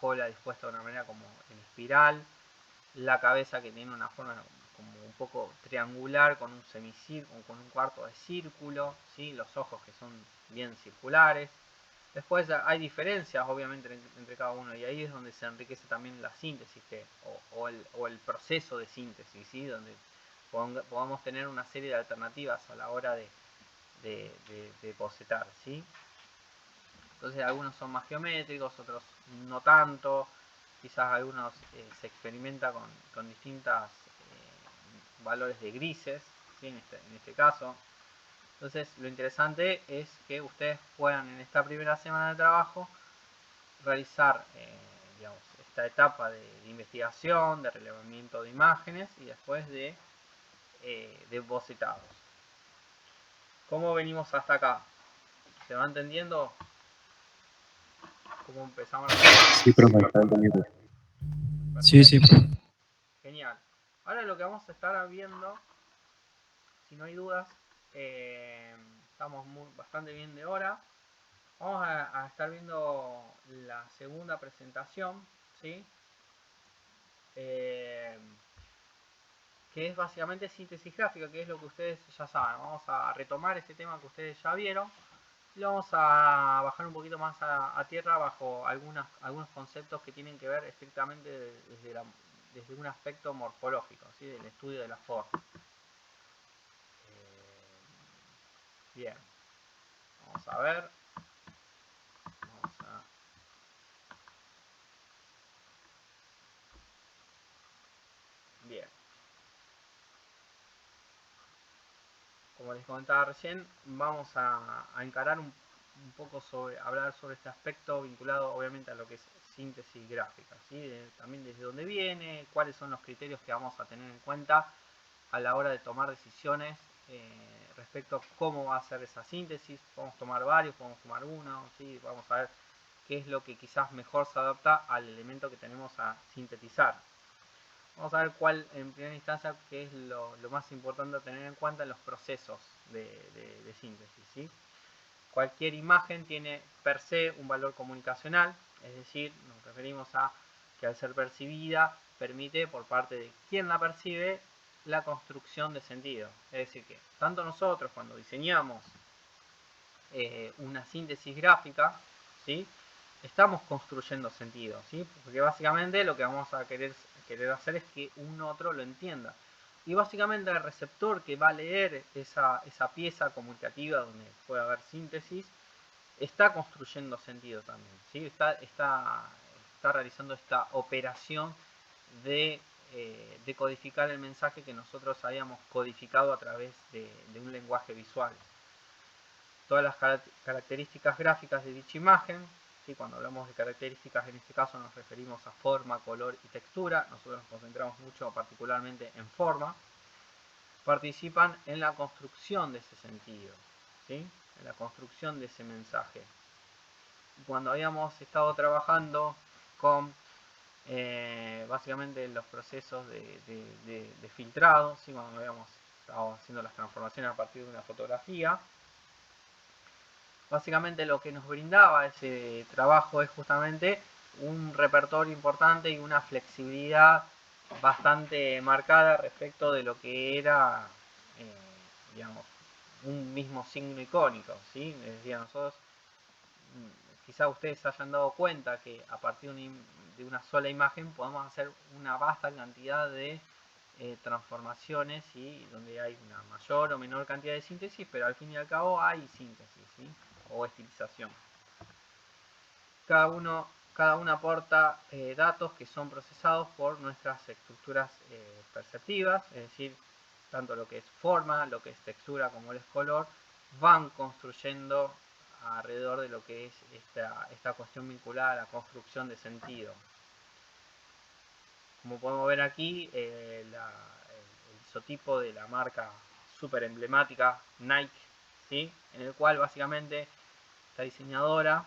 Speaker 1: cola dispuesta de una manera como en espiral, la cabeza que tiene una forma como un poco triangular con un semicírculo, con un cuarto de círculo, ¿sí? Los ojos que son bien circulares. Después hay diferencias obviamente entre cada uno, y ahí es donde se enriquece también la síntesis o el proceso de síntesis, ¿sí? Donde podamos tener una serie de alternativas a la hora de bocetar, ¿sí? Entonces algunos son más geométricos, otros no tanto. Quizás algunos se experimenta con distintos valores de grises, ¿sí? en este caso. Entonces lo interesante es que ustedes puedan en esta primera semana de trabajo realizar digamos, esta etapa de investigación, de relevamiento de imágenes y después de bocetados. ¿Cómo venimos hasta acá? ¿Se va entendiendo cómo empezamos?
Speaker 2: Sí, profe, está entendiendo. Sí,
Speaker 1: Perfecto.
Speaker 2: sí, profe.
Speaker 1: Genial. Ahora lo que vamos a estar viendo, si no hay dudas, estamos bastante bien de hora. Vamos a estar viendo la segunda presentación, ¿sí? Que es básicamente síntesis gráfica, que es lo que ustedes ya saben. Vamos a retomar ese tema que ustedes ya vieron y lo vamos a bajar un poquito más a tierra bajo algunos conceptos que tienen que ver estrictamente desde un aspecto morfológico, ¿sí? Del estudio de la forma. Bien, vamos a ver. Bien. Como les comentaba recién, vamos a encarar un poco hablar sobre este aspecto vinculado obviamente a lo que es síntesis gráfica, ¿sí? También desde dónde viene, cuáles son los criterios que vamos a tener en cuenta a la hora de tomar decisiones respecto a cómo va a ser esa síntesis. Podemos tomar varios, podemos tomar uno, ¿sí? Vamos a ver qué es lo que quizás mejor se adapta al elemento que tenemos a sintetizar. Vamos a ver cuál, en primera instancia, qué es lo más importante a tener en cuenta en los procesos de síntesis, ¿sí? Cualquier imagen tiene per se un valor comunicacional, es decir, nos referimos a que al ser percibida permite por parte de quien la percibe la construcción de sentido. Es decir, que tanto nosotros cuando diseñamos una síntesis gráfica, ¿sí?, estamos construyendo sentido, ¿sí?, porque básicamente lo que vamos a querer hacer es que un otro lo entienda. Y básicamente el receptor que va a leer esa pieza comunicativa donde puede haber síntesis, está construyendo sentido también, ¿sí? Está realizando esta operación de codificar el mensaje que nosotros habíamos codificado a través de un lenguaje visual. Todas las características gráficas de dicha imagen, ¿sí?, cuando hablamos de características en este caso nos referimos a forma, color y textura, nosotros nos concentramos mucho particularmente en forma, participan en la construcción de ese sentido, ¿sí?, en la construcción de ese mensaje. Cuando habíamos estado trabajando con básicamente los procesos de filtrado, ¿sí?, cuando habíamos estado haciendo las transformaciones a partir de una fotografía, básicamente lo que nos brindaba ese trabajo es justamente un repertorio importante y una flexibilidad bastante marcada respecto de lo que era, digamos, un mismo signo icónico, ¿sí? Es decir, nosotros, quizá ustedes se hayan dado cuenta que a partir de una sola imagen podemos hacer una vasta cantidad de transformaciones, ¿sí?, donde hay una mayor o menor cantidad de síntesis, pero al fin y al cabo hay síntesis, ¿sí?, o estilización. Cada uno aporta datos que son procesados por nuestras estructuras perceptivas, es decir, tanto lo que es forma, lo que es textura como lo es color, van construyendo alrededor de lo que es esta cuestión vinculada a la construcción de sentido. Como podemos ver aquí, el isotipo de la marca súper emblemática Nike, ¿sí?, en el cual básicamente esta diseñadora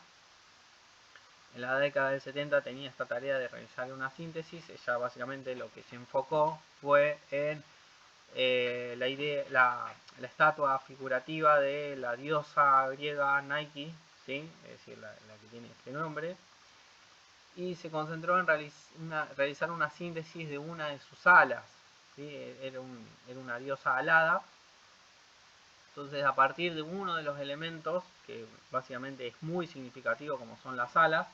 Speaker 1: en la década del 70 tenía esta tarea de realizar una síntesis. Ella básicamente lo que se enfocó fue en la estatua figurativa de la diosa griega Nike, ¿sí?, es decir, la que tiene este nombre, y se concentró en realizar una síntesis de una de sus alas, ¿sí? Era una diosa alada. Entonces, a partir de uno de los elementos, que básicamente es muy significativo como son las alas,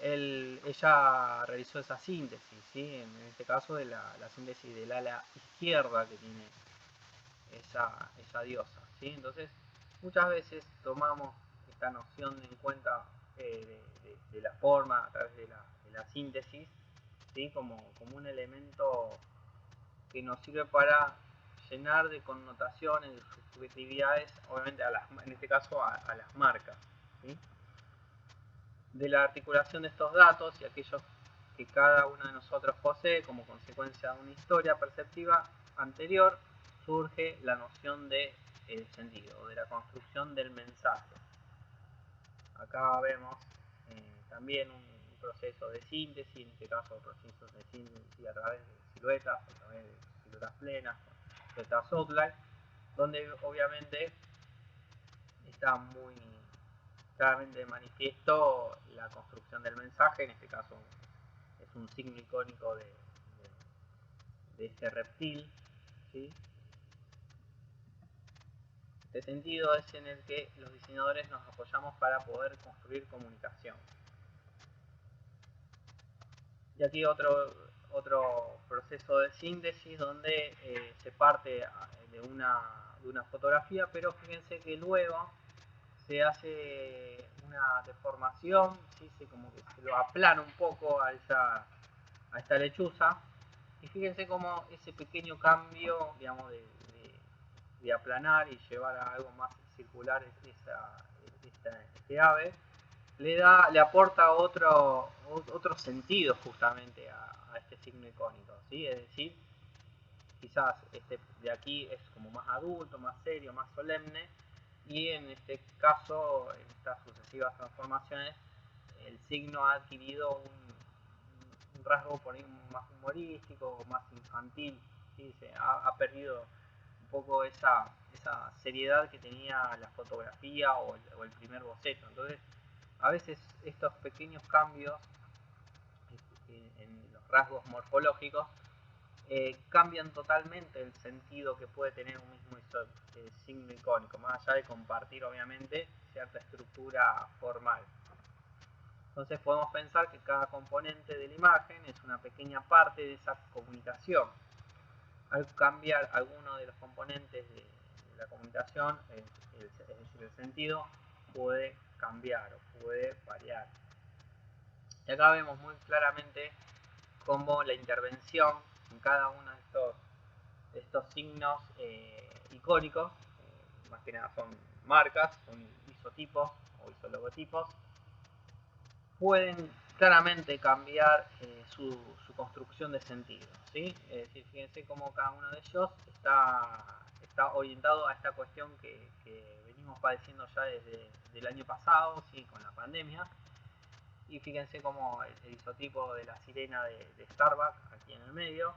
Speaker 1: ella realizó esa síntesis, ¿sí?, en este caso de la síntesis del ala izquierda que tiene esa diosa, ¿sí? Entonces, muchas veces tomamos esta noción en cuenta de la forma a través de la síntesis, ¿sí?, como un elemento que nos sirve para llenar de connotaciones, de subjetividades, obviamente en este caso a las marcas, ¿sí?, de la articulación de estos datos y aquellos que cada uno de nosotros posee como consecuencia de una historia perceptiva anterior, surge la noción de sentido, de la construcción del mensaje. Acá vemos también un proceso de síntesis, en este caso procesos de síntesis a través de siluetas, a través de siluetas plenas, siluetas outline, donde obviamente está muy claramente de manifiesto la construcción del mensaje. En este caso es un signo icónico de este reptil, ¿sí? Este sentido es en el que los diseñadores nos apoyamos para poder construir comunicación. Y aquí otro proceso de síntesis donde se parte de una fotografía, pero fíjense que luego se hace una deformación, ¿sí?, como que se lo aplana un poco a esta lechuza, y fíjense cómo ese pequeño cambio, digamos, de aplanar y llevar a algo más circular este ave, le aporta otro sentido justamente a este signo icónico, ¿sí? Es decir, quizás este de aquí es como más adulto, más serio, más solemne, y en este caso, en estas sucesivas transformaciones, el signo ha adquirido un rasgo por ahí más humorístico, más infantil, ¿sí? Se ha perdido un poco esa seriedad que tenía la fotografía o el primer boceto. Entonces, a veces estos pequeños cambios en los rasgos morfológicos cambian totalmente el sentido que puede tener un mismo signo icónico, más allá de compartir obviamente cierta estructura formal. Entonces podemos pensar que cada componente de la imagen es una pequeña parte de esa comunicación. Al cambiar alguno de los componentes de la comunicación, es decir, el sentido puede cambiar o puede variar. Y acá vemos muy claramente cómo la intervención en cada uno de estos signos icónicos, más que nada son marcas, son isotipos o isologotipos, pueden claramente cambiar su construcción de sentido, ¿sí? Es decir, fíjense cómo cada uno de ellos está orientado a esta cuestión que venimos padeciendo ya desde el año pasado, ¿sí? Con la pandemia. Y fíjense cómo el isotipo de la sirena de Starbucks, aquí en el medio,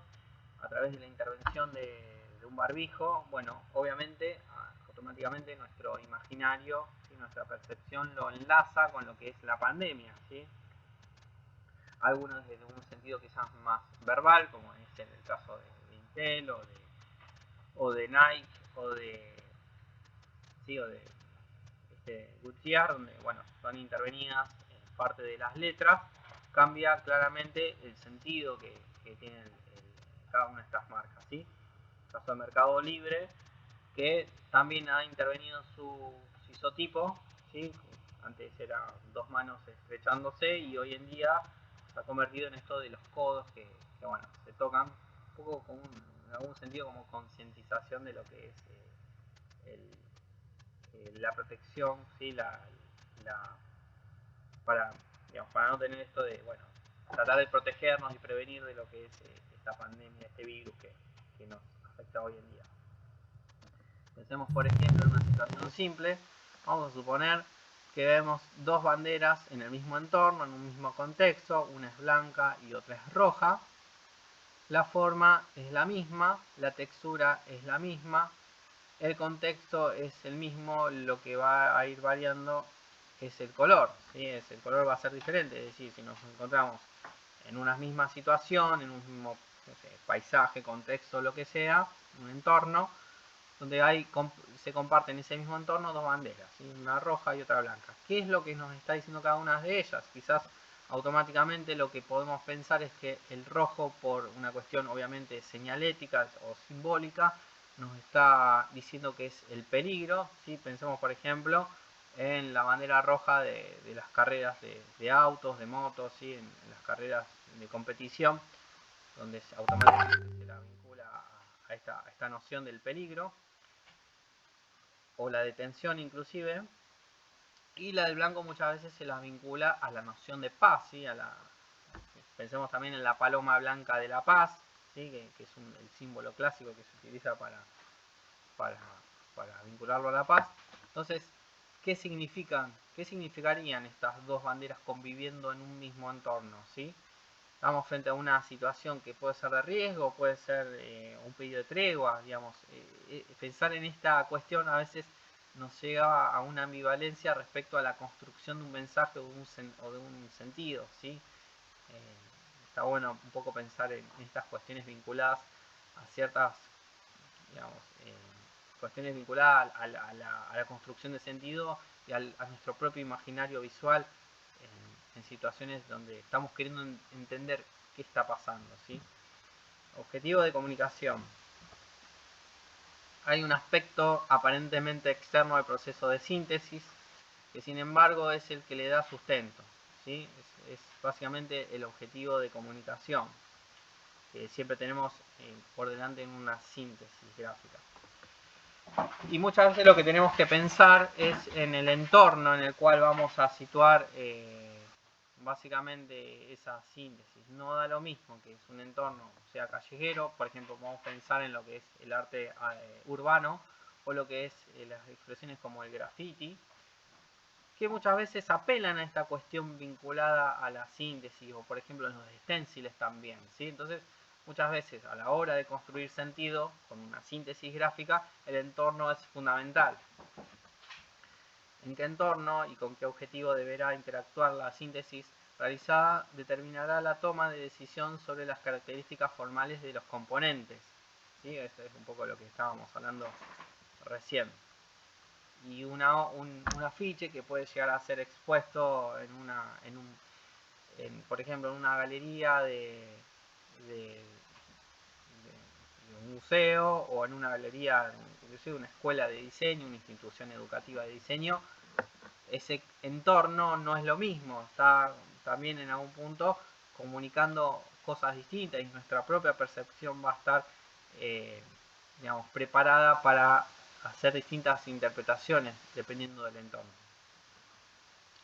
Speaker 1: a través de la intervención de un barbijo, bueno, obviamente, automáticamente nuestro imaginario, ¿sí? Nuestra percepción lo enlaza con lo que es la pandemia, ¿sí? Algunos desde un sentido quizás más verbal, como es en el caso de Intel o de Nike o de Goodyear, donde bueno, son intervenidas parte de las letras, cambia claramente el sentido que tienen cada una de estas marcas, ¿sí? El caso de Mercado Libre, que también ha intervenido su isotipo, ¿sí? Antes eran dos manos estrechándose y hoy en día se ha convertido en esto de los codos que bueno, se tocan, un poco con en algún sentido como concientización de lo que es la protección, ¿sí? Para, digamos, para no tener esto de, bueno, tratar de protegernos y prevenir de lo que es esta pandemia, este virus que nos afecta hoy en día. Pensemos, por ejemplo, en una situación simple. Vamos a suponer que vemos dos banderas en el mismo entorno, en un mismo contexto, una es blanca y otra es roja. La forma es la misma, la textura es la misma, el contexto es el mismo, lo que va a ir variando es el color, ¿sí? El color va a ser diferente, es decir, si nos encontramos en una misma situación, en un mismo paisaje, contexto, lo que sea, un entorno, donde se comparten en ese mismo entorno dos banderas, ¿sí? Una roja y otra blanca. ¿Qué es lo que nos está diciendo cada una de ellas? Quizás automáticamente lo que podemos pensar es que el rojo, por una cuestión obviamente señalética o simbólica, nos está diciendo que es el peligro, ¿sí? Pensemos por ejemplo en la bandera roja de las carreras de autos, de motos, ¿sí? En las carreras de competición, donde automáticamente se la vincula a esta noción del peligro, o la detención inclusive, y la del blanco muchas veces se la vincula a la noción de paz, ¿sí? Pensemos también en la paloma blanca de la paz, ¿sí? que es el símbolo clásico que se utiliza para vincularlo a la paz. Entonces, ¿qué significarían estas dos banderas conviviendo en un mismo entorno? ¿Sí? Estamos frente a una situación que puede ser de riesgo, puede ser un pedido de tregua, digamos. Pensar en esta cuestión a veces nos lleva a una ambivalencia respecto a la construcción de un mensaje o de un sentido, ¿sí? Está bueno un poco pensar en estas cuestiones vinculadas a ciertas, digamos, cuestiones vinculadas a la construcción de sentido y a nuestro propio imaginario visual en situaciones donde estamos queriendo entender qué está pasando, ¿sí? Objetivo de comunicación. Hay un aspecto aparentemente externo al proceso de síntesis, que sin embargo es el que le da sustento, ¿sí? Es básicamente el objetivo de comunicación, que siempre tenemos por delante en una síntesis gráfica. Y muchas veces lo que tenemos que pensar es en el entorno en el cual vamos a situar básicamente esa síntesis. No da lo mismo que es un entorno, sea callejero, por ejemplo, podemos pensar en lo que es el arte urbano, o lo que es las expresiones como el graffiti, que muchas veces apelan a esta cuestión vinculada a la síntesis, o por ejemplo en los stenciles también, ¿sí? Entonces, muchas veces a la hora de construir sentido con una síntesis gráfica, el entorno es fundamental. ¿En qué entorno y con qué objetivo deberá interactuar la síntesis realizada determinará la toma de decisión sobre las características formales de los componentes. ¿Sí? Esto es un poco lo que estábamos hablando recién. Y un afiche que puede llegar a ser expuesto por ejemplo, en una galería de un museo, o en una galería, inclusive una escuela de diseño, una institución educativa de diseño. Ese entorno no es lo mismo, está también en algún punto comunicando cosas distintas, y nuestra propia percepción va a estar preparada para hacer distintas interpretaciones dependiendo del entorno.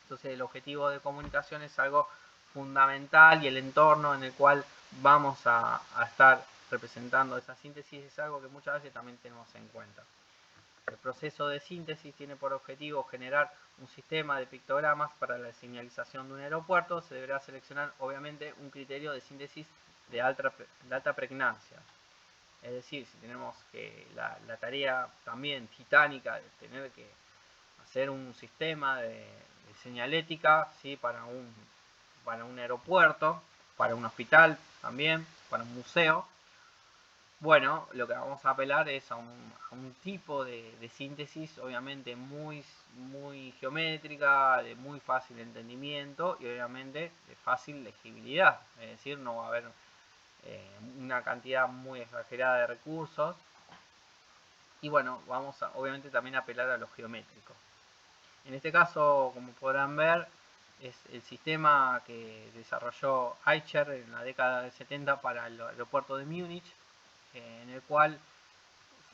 Speaker 1: Entonces el objetivo de comunicación es algo fundamental, y el entorno en el cual vamos a estar representando esa síntesis es algo que muchas veces también tenemos en cuenta. El proceso de síntesis tiene por objetivo generar un sistema de pictogramas para la señalización de un aeropuerto. Se deberá seleccionar obviamente un criterio de síntesis de alta pregnancia. Es decir, si tenemos que la tarea también titánica de tener que hacer un sistema de señalética, ¿sí? para un aeropuerto, para un hospital también, para un museo. Bueno, lo que vamos a apelar es a un tipo de síntesis obviamente muy geométrica, de muy fácil entendimiento y obviamente de fácil legibilidad. Es decir, no va a haber una cantidad muy exagerada de recursos. Y bueno, vamos a obviamente también a apelar a lo geométrico. En este caso, como podrán ver, es el sistema que desarrolló Eicher en la década del 70 para el aeropuerto de Múnich, en el cual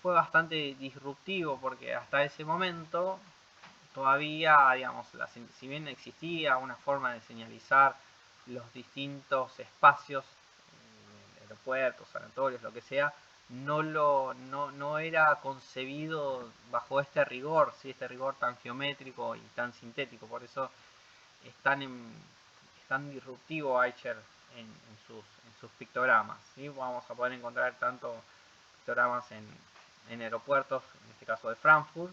Speaker 1: fue bastante disruptivo, porque hasta ese momento todavía, digamos, si bien existía una forma de señalizar los distintos espacios, aeropuertos, sanatorios, lo que sea, no era concebido bajo este rigor, ¿sí? Este rigor tan geométrico y tan sintético. Por eso es tan disruptivo Eicher en sus pictogramas, ¿sí? Vamos a poder encontrar tanto pictogramas en aeropuertos, en este caso de Frankfurt.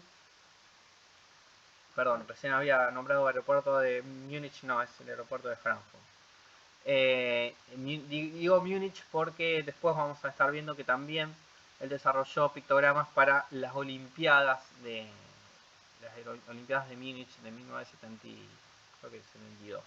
Speaker 1: Perdón, recién había nombrado el aeropuerto de Múnich, no, es el aeropuerto de Frankfurt. Digo Múnich porque después vamos a estar viendo que también él desarrolló pictogramas para las Olimpiadas de Múnich de 1972.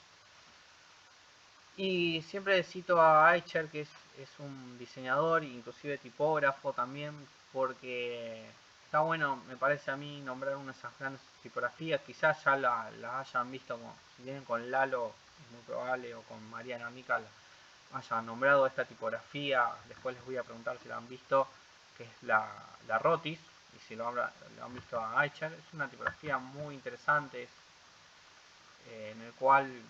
Speaker 1: Y siempre cito a Eicher, que es un diseñador, inclusive tipógrafo también, porque está bueno, me parece a mí, nombrar una de esas grandes tipografías. Quizás ya la hayan visto, si vienen con Lalo, es muy probable, o con Mariana Mica, hayan nombrado esta tipografía. Después les voy a preguntar si la han visto, que es la Rotis, y si lo han visto a Eicher. Es una tipografía muy interesante, en el cual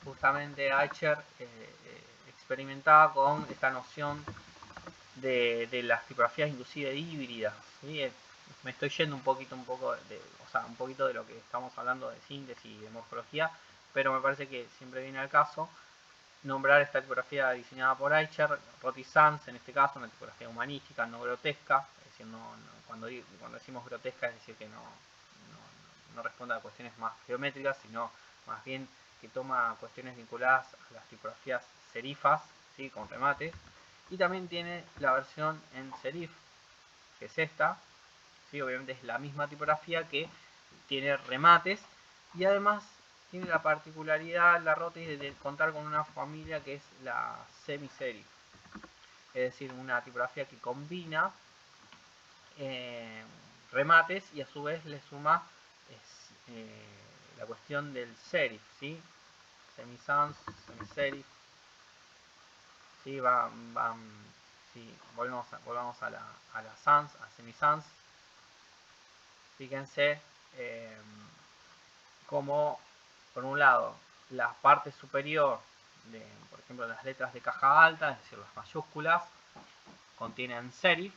Speaker 1: justamente Eicher experimentaba con esta noción de las tipografías inclusive híbridas, ¿sí? Me estoy yendo un poquito de lo que estamos hablando de síntesis y de morfología, pero me parece que siempre viene al caso nombrar esta tipografía diseñada por Eicher, Rotis Sans, en este caso, una tipografía humanística, no grotesca. Es decir, cuando decimos grotesca, es decir que no responde a cuestiones más geométricas, sino más bien que toma cuestiones vinculadas a las tipografías serifas, ¿sí? Con remates. Y también tiene la versión en serif, que es esta, ¿sí? Obviamente es la misma tipografía que tiene remates, y además tiene la particularidad, la Rotis, de contar con una familia que es la semi-serif, es decir, una tipografía que combina remates y a su vez le suma la cuestión del serif, ¿sí? Semi-sans, semi-serif, ¿sí? Sí, volvamos a la sans, a semi-sans. Fíjense como, por un lado, la parte superior de, por ejemplo, las letras de caja alta, es decir, las mayúsculas, contienen serif,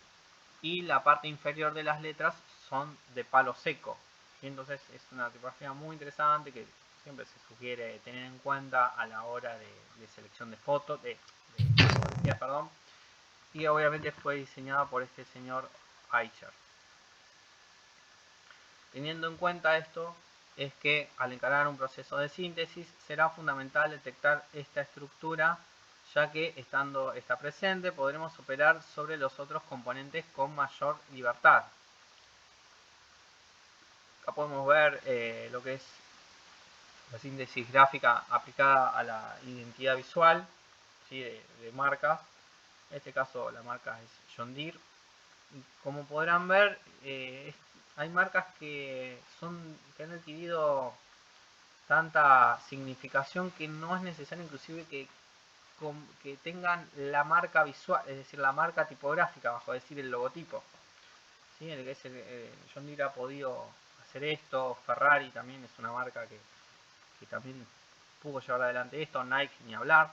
Speaker 1: y la parte inferior de las letras son de palo seco. Y entonces es una tipografía muy interesante que siempre se sugiere tener en cuenta a la hora de selección de fotos, de fotografía, perdón. Y obviamente fue diseñada por este señor Eicher. Teniendo en cuenta esto, es que al encarar un proceso de síntesis será fundamental detectar esta estructura, ya que estando esta presente podremos operar sobre los otros componentes con mayor libertad. Acá podemos ver lo que es la síntesis gráfica aplicada a la identidad visual, ¿sí? de marcas. En este caso la marca es John Deere. Y como podrán ver, hay marcas que han adquirido tanta significación que no es necesario inclusive que tengan la marca visual, es decir, la marca tipográfica, bajo decir el logotipo. ¿Sí? John Deere ha podido hacer esto, Ferrari también es una marca que también pudo llevar adelante esto, Nike ni hablar.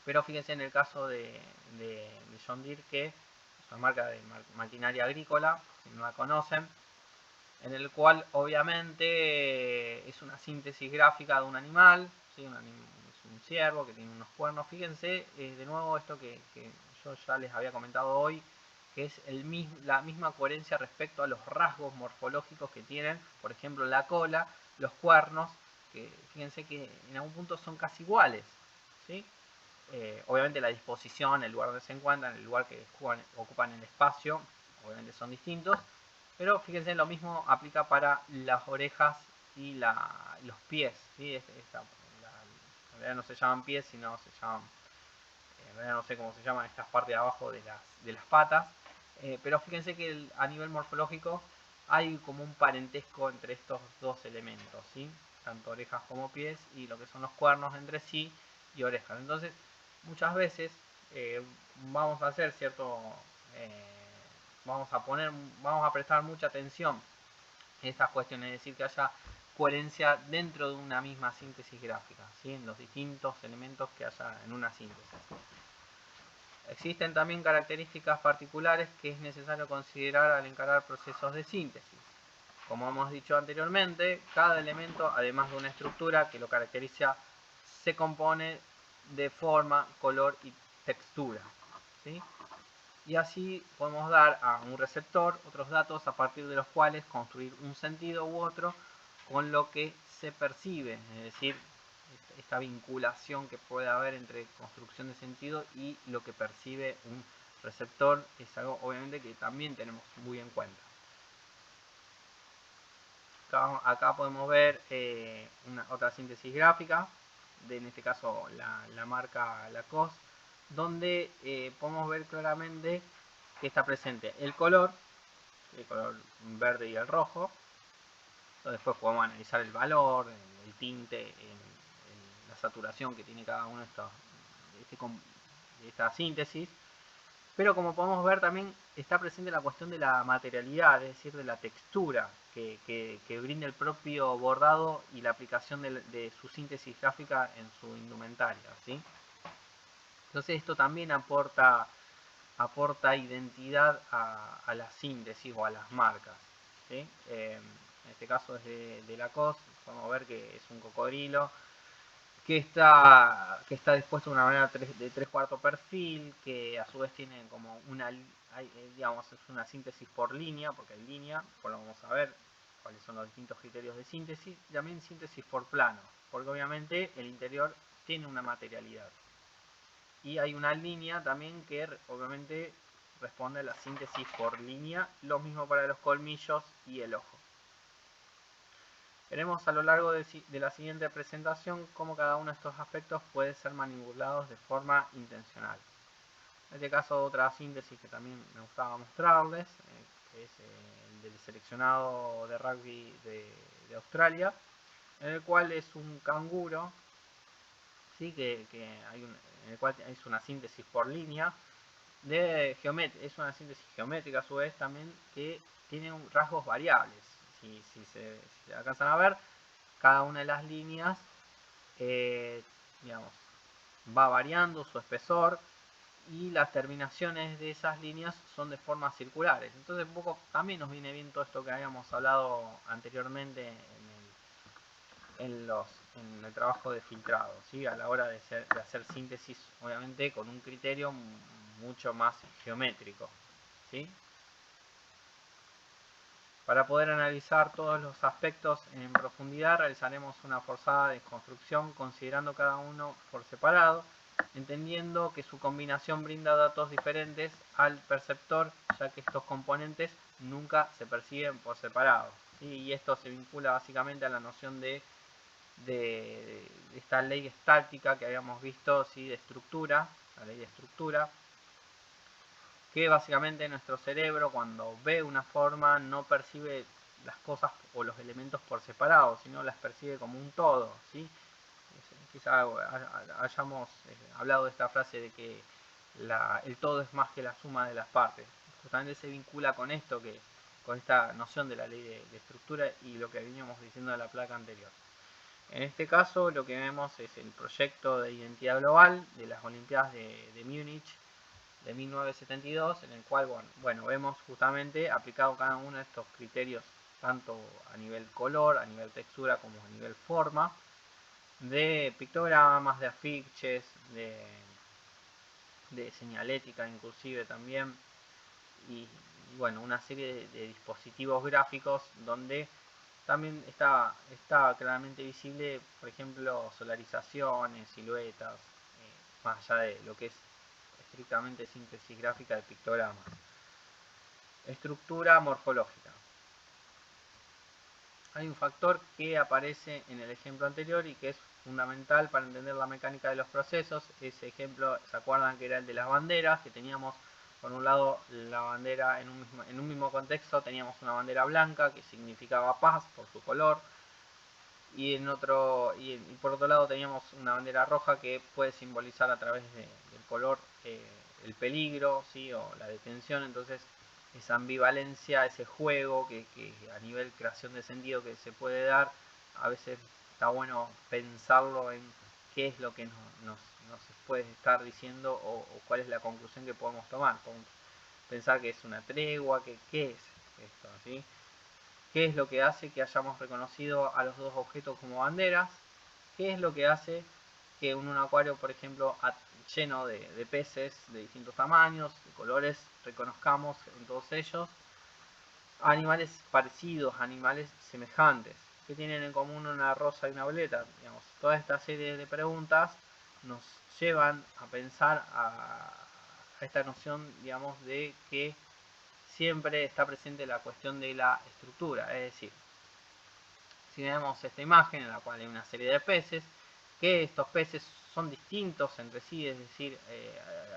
Speaker 1: Pero fíjense en el caso de John Deere, que es una marca de maquinaria agrícola, si no la conocen, en el cual obviamente es una síntesis gráfica de un animal, ¿sí? Es un ciervo que tiene unos cuernos. Fíjense de nuevo esto que yo ya les había comentado hoy, que es la misma coherencia respecto a los rasgos morfológicos que tienen, por ejemplo la cola, los cuernos, que fíjense que en algún punto son casi iguales, ¿sí? Obviamente la disposición, el lugar donde se encuentran, el lugar que ocupan el espacio, obviamente son distintos, pero fíjense, lo mismo aplica para las orejas y los pies, ¿sí? En realidad no se llaman pies, sino se llaman, en realidad no sé cómo se llaman estas partes de abajo de las patas, pero fíjense que a nivel morfológico hay como un parentesco entre estos dos elementos, ¿sí? Tanto orejas como pies, y lo que son los cuernos entre sí y orejas. Entonces, muchas veces vamos a hacer vamos a prestar mucha atención a estas cuestiones, es decir, que haya coherencia dentro de una misma síntesis gráfica, ¿sí? En los distintos elementos que haya en una síntesis. Existen también características particulares que es necesario considerar al encarar procesos de síntesis. Como hemos dicho anteriormente, cada elemento, además de una estructura que lo caracteriza, se compone de forma, color y textura, ¿sí? Y así podemos dar a un receptor otros datos a partir de los cuales construir un sentido u otro con lo que se percibe, es decir, esta vinculación que puede haber entre construcción de sentido y lo que percibe un receptor es algo obviamente que también tenemos muy en cuenta. Acá podemos ver otra síntesis gráfica, en este caso la marca Lacoste, donde podemos ver claramente que está presente el color verde y el rojo. Después podemos analizar el valor, el tinte, la saturación que tiene cada uno de esta síntesis. Pero como podemos ver también está presente la cuestión de la materialidad, es decir, de la textura que brinda el propio bordado y la aplicación de su síntesis gráfica en su indumentaria, ¿sí? Entonces esto también aporta identidad a la síntesis o a las marcas, ¿sí? En este caso es de Lacoste, podemos ver que es un cocodrilo que está dispuesto de una manera de 3/4 perfil, que a su vez tiene como digamos, es una síntesis por línea, porque hay línea, pues lo vamos a ver cuáles son los distintos criterios de síntesis, y también síntesis por plano, porque obviamente el interior tiene una materialidad. Y hay una línea también que obviamente responde a la síntesis por línea, lo mismo para los colmillos y el ojo. Veremos a lo largo de la siguiente presentación cómo cada uno de estos aspectos puede ser manipulados de forma intencional. En este caso otra síntesis que también me gustaba mostrarles, que es el del seleccionado de rugby de Australia, en el cual es un canguro, ¿sí? En el cual es una síntesis por línea, es una síntesis geométrica a su vez también, que tiene rasgos variables. Si se alcanzan a ver, cada una de las líneas digamos, va variando su espesor y las terminaciones de esas líneas son de formas circulares. Entonces un poco también nos viene bien todo esto que habíamos hablado anteriormente en el trabajo de filtrado, ¿sí? A la hora de hacer síntesis, obviamente con un criterio mucho más geométrico, ¿sí? Para poder analizar todos los aspectos en profundidad, realizaremos una forzada desconstrucción considerando cada uno por separado, entendiendo que su combinación brinda datos diferentes al perceptor, ya que estos componentes nunca se perciben por separado. ¿Sí? Y esto se vincula básicamente a la noción de esta ley estática que habíamos visto, ¿sí? De estructura, la ley de estructura, que básicamente nuestro cerebro cuando ve una forma no percibe las cosas o los elementos por separado, sino las percibe como un todo, ¿sí? Quizá hayamos hablado de esta frase de que el todo es más que la suma de las partes. Justamente se vincula con esto, con esta noción de la ley de estructura y lo que veníamos diciendo de la placa anterior. En este caso lo que vemos es el proyecto de identidad global de las Olimpiadas de Múnich de 1972, en el cual bueno, vemos justamente aplicado cada uno de estos criterios, tanto a nivel color, a nivel textura, como a nivel forma, de pictogramas, de afiches, de señalética inclusive también, y bueno, una serie de dispositivos gráficos donde también está claramente visible, por ejemplo, solarizaciones, siluetas, más allá de lo que es estrictamente síntesis gráfica de pictogramas. Estructura morfológica. Hay un factor que aparece en el ejemplo anterior y que es fundamental para entender la mecánica de los procesos. Ese ejemplo, ¿se acuerdan que era el de las banderas? Que teníamos, por un lado, la bandera en un mismo contexto, teníamos una bandera blanca que significaba paz por su color, y por otro lado teníamos una bandera roja que puede simbolizar a través del color el peligro, ¿sí? O la detención. Entonces esa ambivalencia, ese juego que a nivel creación de sentido que se puede dar, a veces está bueno pensarlo en qué es lo que nos puede estar diciendo o cuál es la conclusión que podemos tomar. Podemos pensar que es una tregua, que qué es esto, ¿sí? ¿Qué es lo que hace que hayamos reconocido a los dos objetos como banderas? ¿Qué es lo que hace que en un acuario, por ejemplo, lleno de peces de distintos tamaños, de colores, reconozcamos en todos ellos animales parecidos, animales semejantes? ¿Qué tienen en común una rosa y una violeta? Digamos, toda esta serie de preguntas nos llevan a pensar a esta noción, digamos, de que siempre está presente la cuestión de la estructura. Es decir, si vemos esta imagen en la cual hay una serie de peces, que estos peces son distintos entre sí, es decir,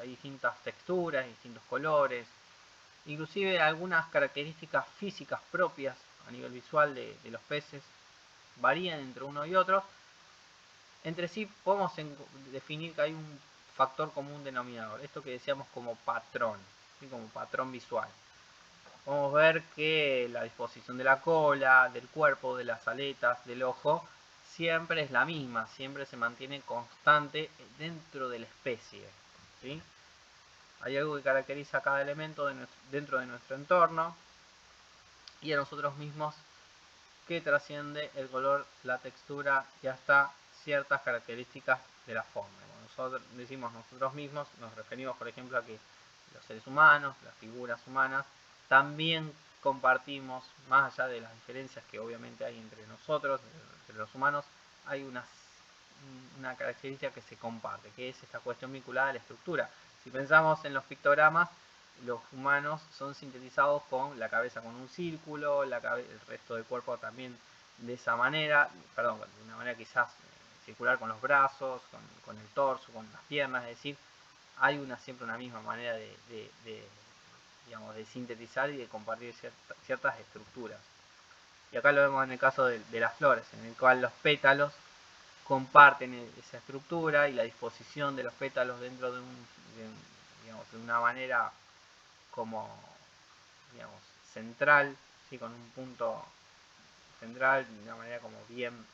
Speaker 1: hay distintas texturas, distintos colores, inclusive algunas características físicas propias a nivel visual de los peces varían entre uno y otro. Entre sí podemos definir que hay un factor común denominador, esto que decíamos como patrón, ¿sí? Como patrón visual. Podemos ver que la disposición de la cola, del cuerpo, de las aletas, del ojo, siempre es la misma, siempre se mantiene constante dentro de la especie, ¿sí? Hay algo que caracteriza a cada elemento dentro de nuestro entorno y a nosotros mismos que trasciende el color, la textura y hasta ciertas características de la forma. Cuando nosotros decimos nosotros mismos, nos referimos, por ejemplo, a que los seres humanos, las figuras humanas, también compartimos, más allá de las diferencias que obviamente hay entre nosotros, entre los humanos, hay una característica que se comparte, que es esta cuestión vinculada a la estructura. Si pensamos en los pictogramas, los humanos son sintetizados con la cabeza con un círculo, el resto del cuerpo también de esa manera, perdón, de una manera quizás circular con los brazos, con el torso, con las piernas, es decir, hay siempre una misma manera digamos, de sintetizar y de compartir ciertas estructuras. Y acá lo vemos en el caso de las flores, en el cual los pétalos comparten esa estructura y la disposición de los pétalos dentro de una manera como, digamos, central, ¿sí? Con un punto central, de una manera como bien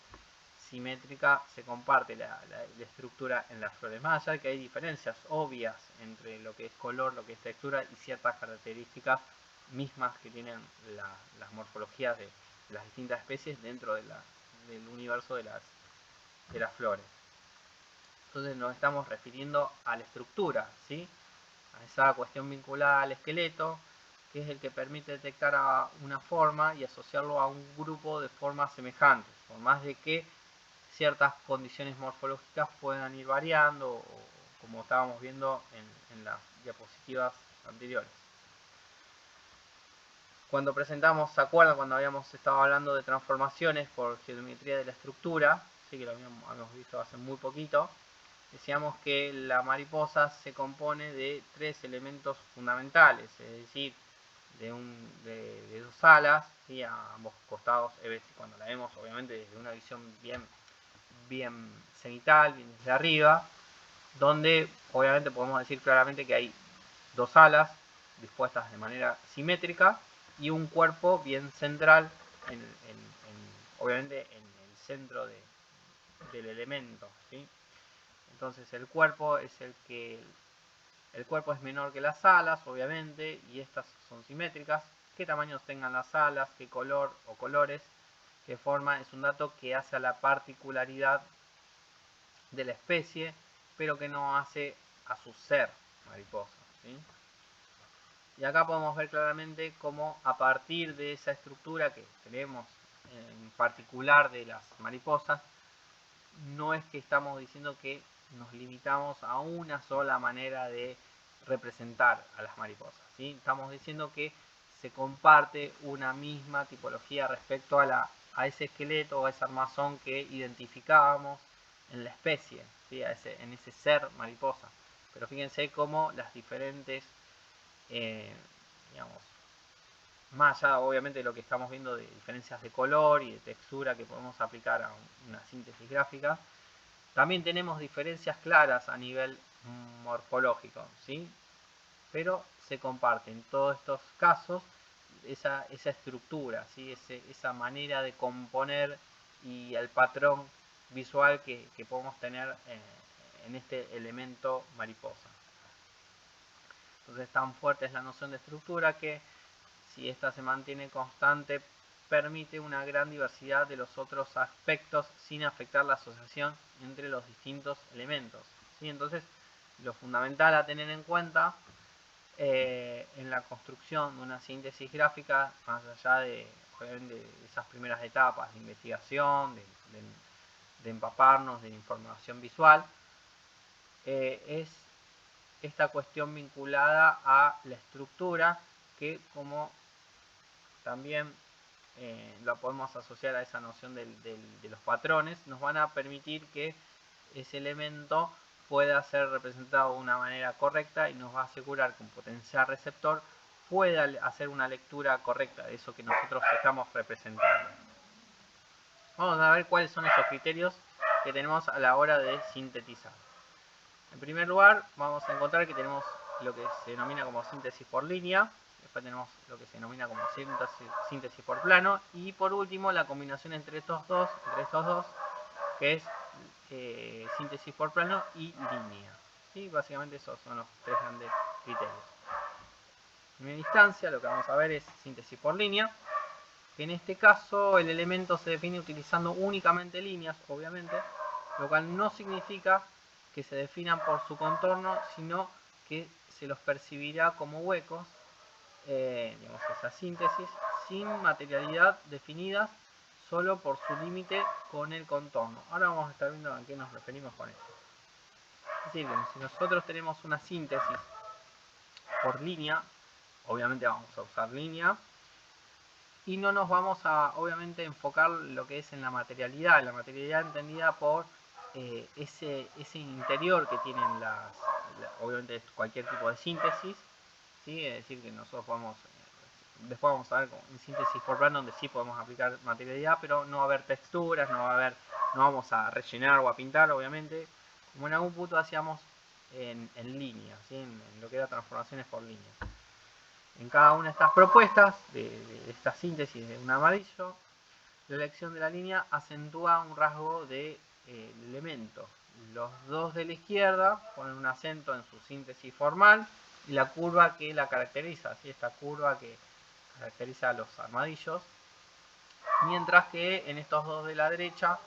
Speaker 1: simétrica, se comparte la estructura en las flores. Más allá de que hay diferencias obvias entre lo que es color, lo que es textura y ciertas características mismas que tienen las morfologías de las distintas especies dentro del universo de las flores. Entonces nos estamos refiriendo a la estructura, ¿sí? A esa cuestión vinculada al esqueleto que es el que permite detectar a una forma y asociarlo a un grupo de formas semejantes, por más de que ciertas condiciones morfológicas puedan ir variando, o como estábamos viendo en las diapositivas anteriores. Cuando presentamos, ¿se acuerdan cuando habíamos estado hablando de transformaciones por geometría de la estructura? Sí, que lo habíamos visto hace muy poquito. Decíamos que la mariposa se compone de 3 elementos fundamentales, es decir, de 2 alas, ¿sí? A ambos costados, cuando la vemos obviamente desde una visión bien cenital, bien desde arriba, donde obviamente podemos decir claramente que hay 2 alas dispuestas de manera simétrica y un cuerpo bien central, obviamente en el centro del elemento, ¿sí? Entonces el cuerpo es menor que las alas, obviamente, y estas son simétricas. Qué tamaños tengan las alas, qué color o colores, qué forma, es un dato que hace a la particularidad de la especie, pero que no hace a su ser mariposa, ¿sí? Y acá podemos ver claramente cómo a partir de esa estructura que tenemos en particular de las mariposas, no es que estamos diciendo que nos limitamos a una sola manera de representar a las mariposas, ¿sí? Estamos diciendo que se comparte una misma tipología respecto a ese esqueleto o a ese armazón que identificábamos en la especie, ¿sí? En ese ser mariposa. Pero fíjense cómo las diferentes, digamos, más allá obviamente de lo que estamos viendo de diferencias de color y de textura que podemos aplicar a una síntesis gráfica, también tenemos diferencias claras a nivel morfológico, ¿sí? Pero se comparte en todos estos casos esa estructura, ¿sí? Esa manera de componer y el patrón visual que podemos tener en este elemento mariposa. Entonces tan fuerte es la noción de estructura que si esta se mantiene constante permite una gran diversidad de los otros aspectos sin afectar la asociación entre los distintos elementos, ¿sí? Entonces lo fundamental a tener en cuenta en la construcción de una síntesis gráfica, más allá de esas primeras etapas de investigación, de empaparnos de información visual, es esta cuestión vinculada a la estructura que, como también lo podemos asociar a esa noción de los patrones, nos van a permitir que ese elemento pueda ser representado de una manera correcta y nos va a asegurar que un potencial receptor pueda hacer una lectura correcta de eso que nosotros estamos representando. Vamos a ver cuáles son esos criterios que tenemos a la hora de sintetizar. En primer lugar, vamos a encontrar que tenemos lo que se denomina como síntesis por línea. Después tenemos lo que se denomina como síntesis por plano. Y por último, la combinación entre estos dos, que es síntesis por plano y línea. ¿Sí? Básicamente esos son los 3 grandes criterios. En primera instancia, lo que vamos a ver es síntesis por línea. En este caso, el elemento se define utilizando únicamente líneas, obviamente, lo cual no significa que se definan por su contorno, sino que se los percibirá como huecos, digamos, esa síntesis, sin materialidad definidas, solo por su límite con el contorno. Ahora vamos a estar viendo a qué nos referimos con esto. Es decir, si nosotros tenemos una síntesis por línea, obviamente vamos a usar línea, y no nos vamos a, obviamente, enfocar lo que es en la materialidad entendida por ese interior que tienen obviamente cualquier tipo de síntesis, ¿sí? Es decir, que nosotros podemos, después vamos a ver en síntesis por plano donde sí podemos aplicar materialidad, pero no va a haber texturas, no vamos a rellenar o a pintar, obviamente, como en algún punto hacíamos en línea, ¿sí? En lo que era transformaciones por línea. En cada una de estas propuestas, de esta síntesis de un amarillo, la elección de la línea acentúa un rasgo del elemento. Los dos de la izquierda ponen un acento en su síntesis formal y la curva que la caracteriza, ¿sí? Esta curva que caracteriza a los armadillos, mientras que en estos dos de la derecha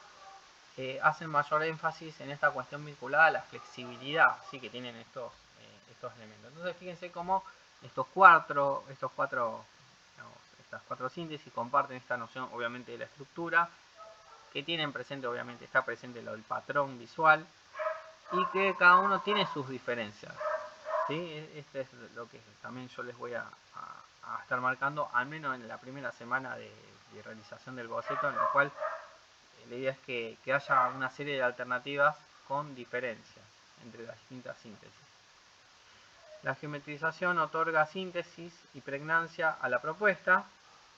Speaker 1: hacen mayor énfasis en esta cuestión vinculada a la flexibilidad, ¿sí? Que tienen estos elementos. Entonces fíjense cómo Estas cuatro síntesis comparten esta noción obviamente de la estructura, que tienen presente, obviamente está presente lo del patrón visual, y que cada uno tiene sus diferencias, ¿sí? Este es lo que también yo les voy a estar marcando, al menos en la primera semana de realización del boceto, en la cual la idea es que haya una serie de alternativas con diferencias entre las distintas síntesis. La geometrización otorga síntesis y pregnancia a la propuesta.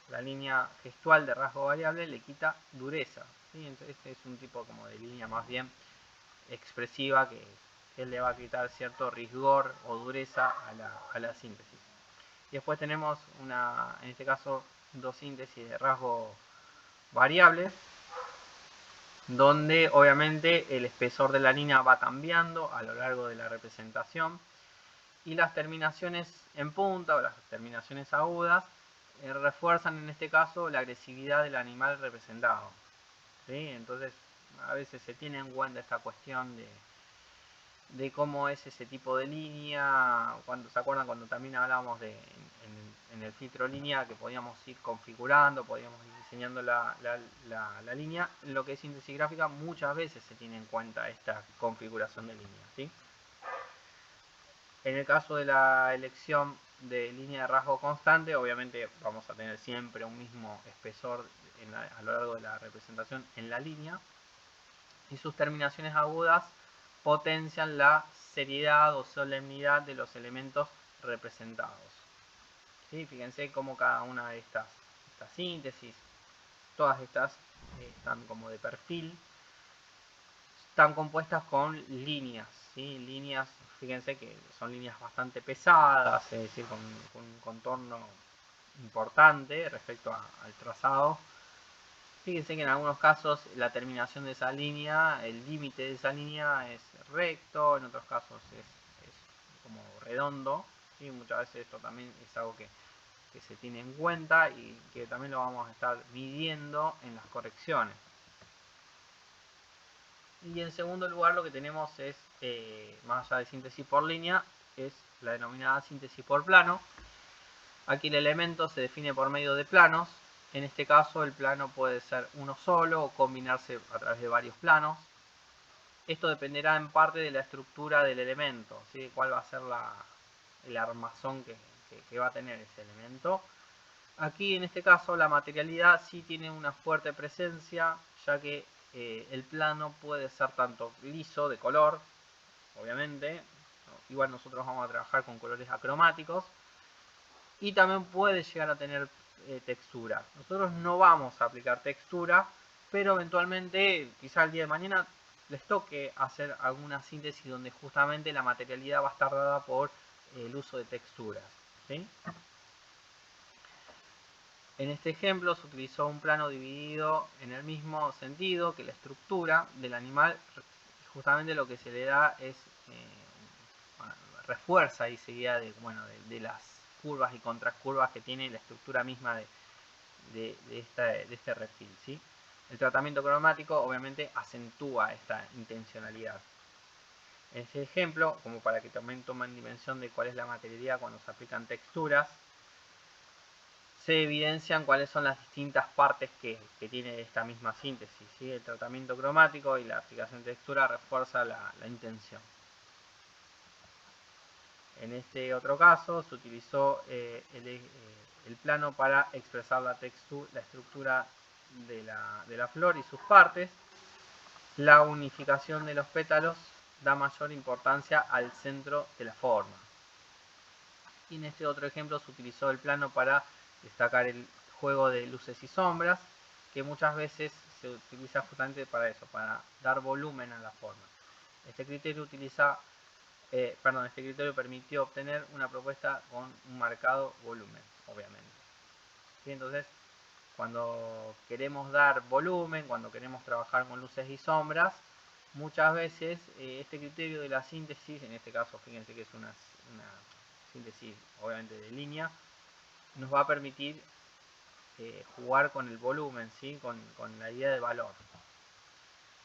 Speaker 1: La línea gestual de rasgo variable le quita dureza, ¿sí? Entonces este es un tipo como de línea más bien expresiva que le va a quitar cierto rigor o dureza a la síntesis. Y después tenemos en este caso, dos síntesis de rasgo variable, donde obviamente el espesor de la línea va cambiando a lo largo de la representación, y las terminaciones en punta o las terminaciones agudas refuerzan en este caso la agresividad del animal representado, ¿sí? Entonces a veces se tiene en cuenta esta cuestión de cómo es ese tipo de línea. ¿Se acuerdan cuando también hablábamos en el filtro línea que podíamos ir configurando, podíamos ir diseñando la línea? En lo que es síntesis gráfica muchas veces se tiene en cuenta esta configuración de línea, ¿sí? En el caso de la elección de línea de rasgo constante, obviamente vamos a tener siempre un mismo espesor a lo largo de la representación en la línea, y sus terminaciones agudas potencian la seriedad o solemnidad de los elementos representados, ¿sí? Fíjense cómo cada una de estas síntesis, todas estas están como de perfil, están compuestas con líneas, ¿sí? Líneas, fíjense que son líneas bastante pesadas, es decir, con un contorno importante respecto al trazado. Fíjense que en algunos casos la terminación de esa línea, el límite de esa línea es recto, en otros casos es como redondo, ¿sí? Muchas veces esto también es algo que se tiene en cuenta y que también lo vamos a estar midiendo en las correcciones. Y en segundo lugar lo que tenemos es, más allá de síntesis por línea, es la denominada síntesis por plano. Aquí el elemento se define por medio de planos. En este caso el plano puede ser uno solo o combinarse a través de varios planos. Esto dependerá en parte de la estructura del elemento, ¿sí? Cuál va a ser el armazón que va a tener ese elemento. Aquí en este caso la materialidad sí tiene una fuerte presencia, ya que el plano puede ser tanto liso de color, obviamente, igual nosotros vamos a trabajar con colores acromáticos, y también puede llegar a tener textura. Nosotros no vamos a aplicar textura, pero eventualmente quizá el día de mañana les toque hacer alguna síntesis donde justamente la materialidad va a estar dada por el uso de texturas, ¿sí? En este ejemplo se utilizó un plano dividido en el mismo sentido que la estructura del animal. Justamente lo que se le da es, refuerza y seguida de las curvas y contracurvas que tiene la estructura misma de este reptil, ¿sí? El tratamiento cromático obviamente acentúa esta intencionalidad. En este ejemplo, como para que también tomen dimensión de cuál es la materialidad cuando se aplican texturas, se evidencian cuáles son las distintas partes que tiene esta misma síntesis, ¿sí? El tratamiento cromático y la aplicación de textura refuerza la intención. En este otro caso se utilizó el plano para expresar la estructura de la flor y sus partes. La unificación de los pétalos da mayor importancia al centro de la forma. Y en este otro ejemplo se utilizó el plano para destacar el juego de luces y sombras, que muchas veces se utiliza justamente para eso, para dar volumen a la forma. Este criterio permitió obtener una propuesta con un marcado volumen, obviamente. ¿Sí? Entonces, cuando queremos dar volumen, cuando queremos trabajar con luces y sombras, muchas veces este criterio de la síntesis, en este caso fíjense que es una síntesis obviamente de línea, nos va a permitir jugar con el volumen, ¿sí? con la idea de valor.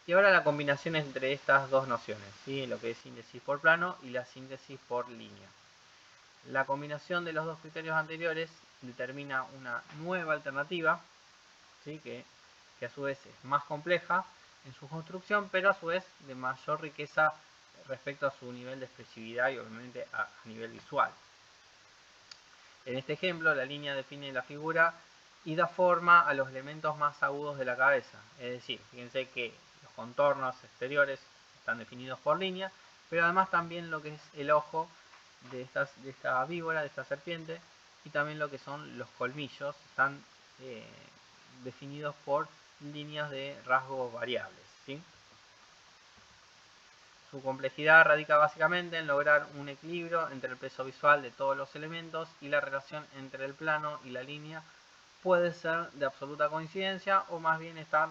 Speaker 1: Y ahora la combinación entre estas dos nociones, ¿sí? Lo que es síntesis por plano y la síntesis por línea. La combinación de los dos criterios anteriores determina una nueva alternativa, ¿sí? que a su vez es más compleja en su construcción, pero a su vez de mayor riqueza respecto a su nivel de expresividad y obviamente a nivel visual. En este ejemplo, la línea define la figura y da forma a los elementos más agudos de la cabeza. Es decir, fíjense que los contornos exteriores están definidos por línea, pero además también lo que es el ojo de esta víbora, de esta serpiente, y también lo que son los colmillos están definidos por líneas de rasgos variables, ¿sí? Su complejidad radica básicamente en lograr un equilibrio entre el peso visual de todos los elementos y la relación entre el plano y la línea puede ser de absoluta coincidencia o más bien estar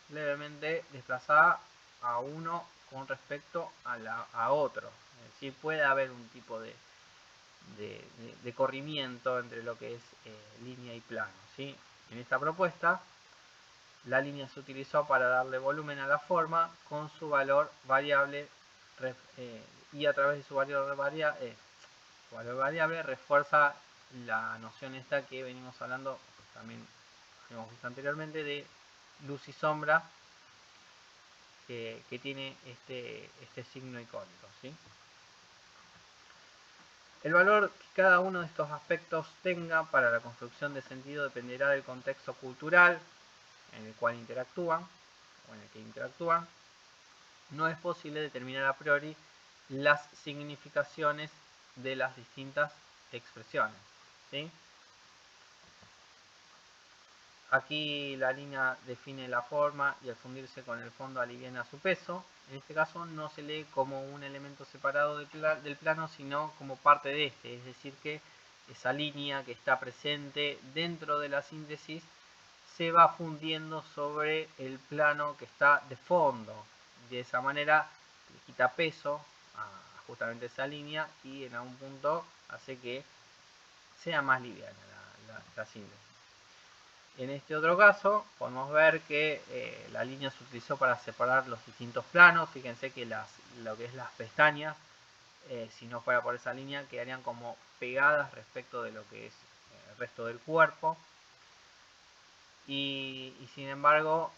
Speaker 1: levemente desplazada a uno con respecto a otro. Es decir, puede haber un tipo de corrimiento entre lo que es línea y plano, ¿sí? En esta propuesta, la línea se utilizó para darle volumen a la forma con su valor variable y a través de su valor variable refuerza la noción esta que venimos hablando, también hemos visto anteriormente, de luz y sombra que tiene este signo icónico, ¿sí? El valor que cada uno de estos aspectos tenga para la construcción de sentido dependerá del contexto cultural en el cual interactúan, o en el que interactúan. No es posible determinar a priori las significaciones de las distintas expresiones, ¿sí? Aquí la línea define la forma y al fundirse con el fondo aliviana su peso. En este caso no se lee como un elemento separado del plano, sino como parte de este. Es decir, que esa línea que está presente dentro de la síntesis se va fundiendo sobre el plano que está de fondo. De esa manera le quita peso a justamente esa línea y en algún punto hace que sea más liviana la síntesis. En este otro caso podemos ver que la línea se utilizó para separar los distintos planos. Fíjense que lo que es las pestañas, si no fuera por esa línea, quedarían como pegadas respecto de lo que es el resto del cuerpo. Y sin embargo,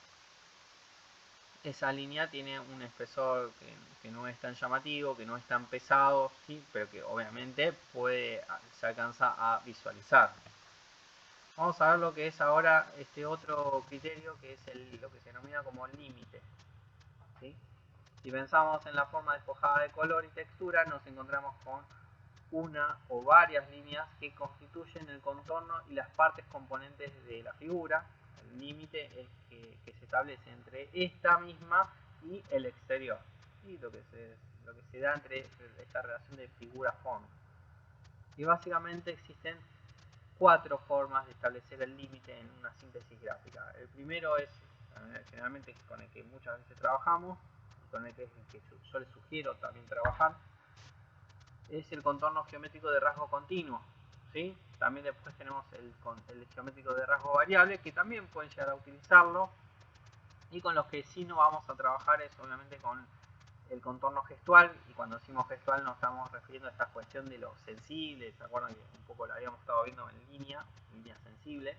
Speaker 1: esa línea tiene un espesor que no es tan llamativo, que no es tan pesado, ¿sí? Pero que obviamente se alcanza a visualizar. Vamos a ver lo que es ahora este otro criterio, que es lo que se denomina como límite, ¿sí? Si pensamos en la forma despojada de color y textura, nos encontramos con una o varias líneas que constituyen el contorno y las partes componentes de la figura. El límite es que se establece entre esta misma y el exterior, y lo que se da entre esta relación de figura-fondo. Y básicamente existen 4 formas de establecer el límite en una síntesis gráfica. El primero es generalmente con el que muchas veces trabajamos, con el que yo les sugiero también trabajar, es el contorno geométrico de rasgo continuo, ¿sí? También después tenemos el geométrico de rasgo variable, que también pueden llegar a utilizarlo, y con los que sí no vamos a trabajar es obviamente con el contorno gestual, y cuando decimos gestual nos estamos refiriendo a esta cuestión de lo sensible. ¿Se acuerdan que un poco lo habíamos estado viendo en línea sensible?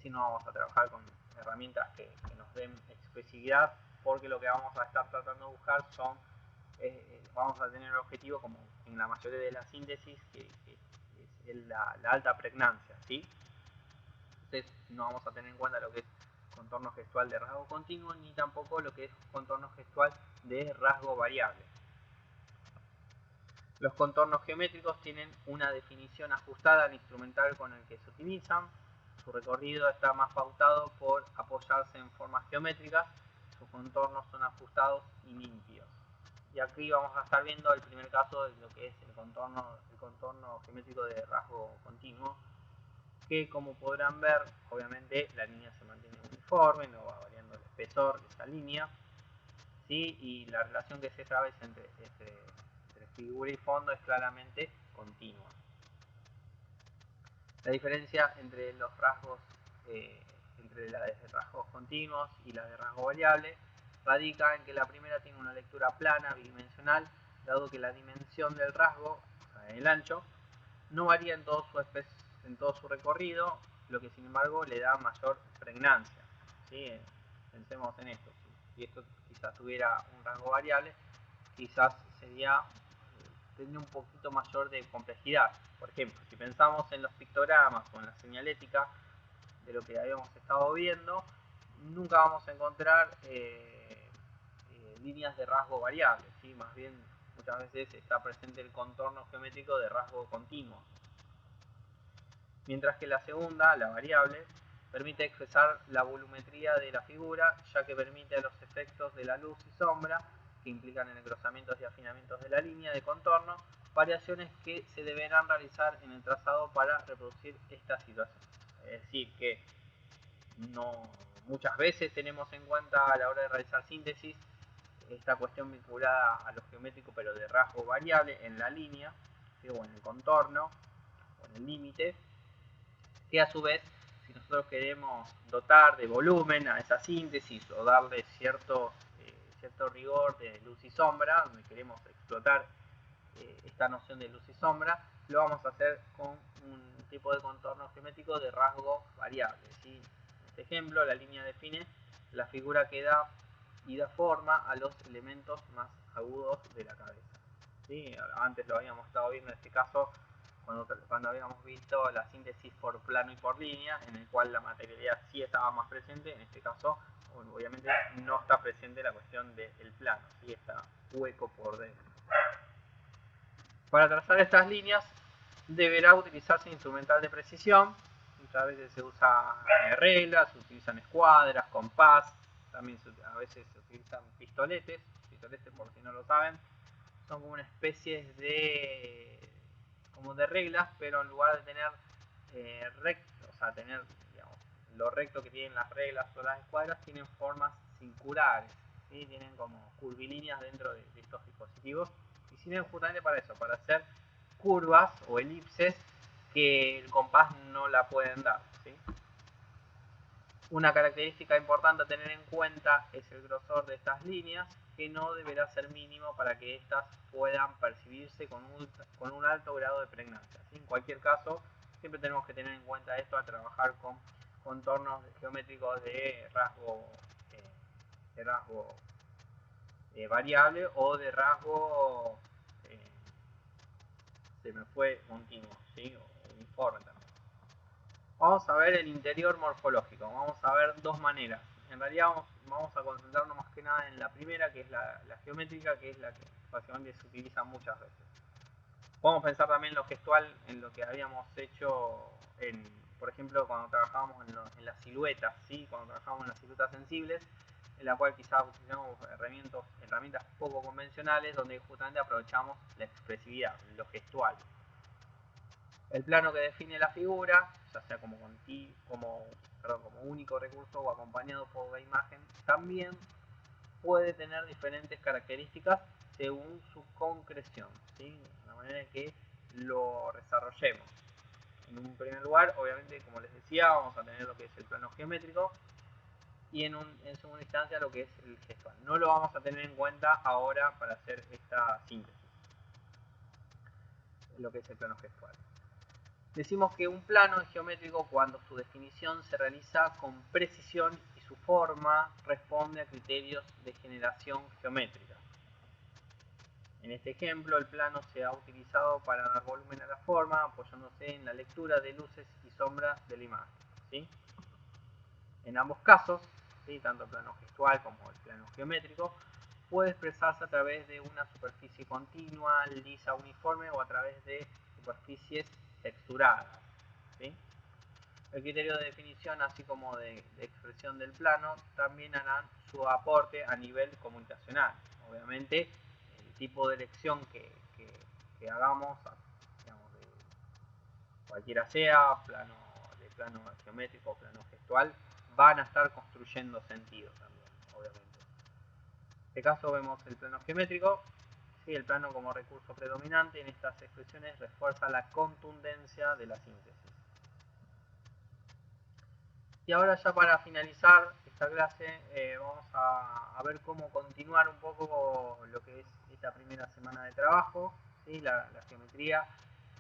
Speaker 1: Si no vamos a trabajar con herramientas que nos den expresividad, porque lo que vamos a estar tratando de buscar son, vamos a tener el objetivo, como en la mayoría de las síntesis, que es la alta pregnancia, ¿sí? Entonces no vamos a tener en cuenta lo que es contorno gestual de rasgo continuo, ni tampoco lo que es contorno gestual de rasgo variable. Los contornos geométricos tienen una definición ajustada al instrumental con el que se utilizan. Su recorrido está más pautado por apoyarse en formas geométricas. Sus contornos son ajustados y limpios. Y aquí vamos a estar viendo el primer caso de lo que es el contorno geométrico de rasgo continuo, que como podrán ver, obviamente la línea se mantiene uniforme, no va variando el espesor de esa línea, ¿sí? Y la relación que se establece entre figura y fondo es claramente continua. La diferencia entre los rasgos, entre la de rasgos continuos y la de rasgo variable, radica en que la primera tiene una lectura plana, bidimensional, dado que la dimensión del rasgo, o sea, el ancho, no varía en todo su recorrido, lo que sin embargo le da mayor pregnancia, ¿sí? Pensemos en esto, si esto quizás tuviera un rango variable, quizás tendría un poquito mayor de complejidad. Por ejemplo, si pensamos en los pictogramas o en la señalética de lo que habíamos estado viendo, nunca vamos a encontrar líneas de rasgo variable, ¿sí? Más bien muchas veces está presente el contorno geométrico de rasgo continuo. Mientras que la segunda, la variable, permite expresar la volumetría de la figura, ya que permite a los efectos de la luz y sombra, que implican en engrosamientos y afinamientos de la línea de contorno, variaciones que se deberán realizar en el trazado para reproducir esta situación. Es decir, que no muchas veces tenemos en cuenta a la hora de realizar síntesis esta cuestión vinculada a lo geométrico, pero de rasgo variable en la línea, ¿sí? O en el contorno, o en el límite, que a su vez, si nosotros queremos dotar de volumen a esa síntesis o darle cierto rigor de luz y sombra, donde queremos explotar esta noción de luz y sombra, lo vamos a hacer con un tipo de contorno geométrico de rasgo variable, ¿sí? En este ejemplo, la línea define la figura que da y da forma a los elementos más agudos de la cabeza, ¿sí? Antes lo habíamos estado viendo en este caso cuando habíamos visto la síntesis por plano y por línea, en el cual la materialidad sí estaba más presente. En este caso, obviamente, no está presente la cuestión del plano, sí está hueco por dentro. Para trazar estas líneas deberá utilizarse instrumental de precisión. Muchas veces se usa reglas, se utilizan escuadras, compás, también a veces se utilizan pistoletes, por si no lo saben, son como una especie de reglas, pero en lugar de tener tener, digamos, lo recto que tienen las reglas o las escuadras, tienen formas circulares, ¿sí? Tienen como curvilíneas dentro de estos dispositivos y sirven justamente para eso, para hacer curvas o elipses que el compás no la pueden dar, ¿sí? Una característica importante a tener en cuenta es el grosor de estas líneas, que no deberá ser mínimo para que éstas puedan percibirse con un alto grado de pregnancia, ¿sí? En cualquier caso, siempre tenemos que tener en cuenta esto al trabajar con contornos geométricos de rasgo variable o de rasgo continuo, ¿sí? O uniforme también. Vamos a ver el interior morfológico. Vamos a ver dos maneras. En realidad vamos a concentrarnos más que nada en la primera, que es la geométrica, que es la que básicamente se utiliza muchas veces. Podemos pensar también en lo gestual, en lo que habíamos hecho, por ejemplo, cuando trabajábamos en las siluetas, ¿sí? Cuando trabajábamos en las siluetas sensibles, en la cual quizás utilizamos herramientas poco convencionales, donde justamente aprovechamos la expresividad, lo gestual. El plano que define la figura, ya sea como único recurso o acompañado por la imagen, también puede tener diferentes características según su concreción, ¿sí? La manera en que lo desarrollemos. En un primer lugar, obviamente, como les decía, vamos a tener lo que es el plano geométrico y en segunda instancia lo que es el gestual. No lo vamos a tener en cuenta ahora para hacer esta síntesis, lo que es el plano gestual. Decimos que un plano es geométrico cuando su definición se realiza con precisión y su forma responde a criterios de generación geométrica. En este ejemplo, el plano se ha utilizado para dar volumen a la forma, apoyándose en la lectura de luces y sombras de la imagen, ¿sí? En ambos casos, ¿sí? Tanto el plano gestual como el plano geométrico, puede expresarse a través de una superficie continua, lisa, uniforme o a través de superficies texturadas, ¿sí? El criterio de definición, así como de expresión del plano, también harán su aporte a nivel comunicacional. Obviamente, el tipo de elección que hagamos, digamos, cualquiera sea, de plano geométrico o plano gestual, van a estar construyendo sentido también, obviamente. En este caso vemos el plano geométrico. Sí, el plano como recurso predominante en estas expresiones refuerza la contundencia de la síntesis. Y ahora ya para finalizar esta clase vamos a ver cómo continuar un poco lo que es esta primera semana de trabajo, ¿sí? La geometría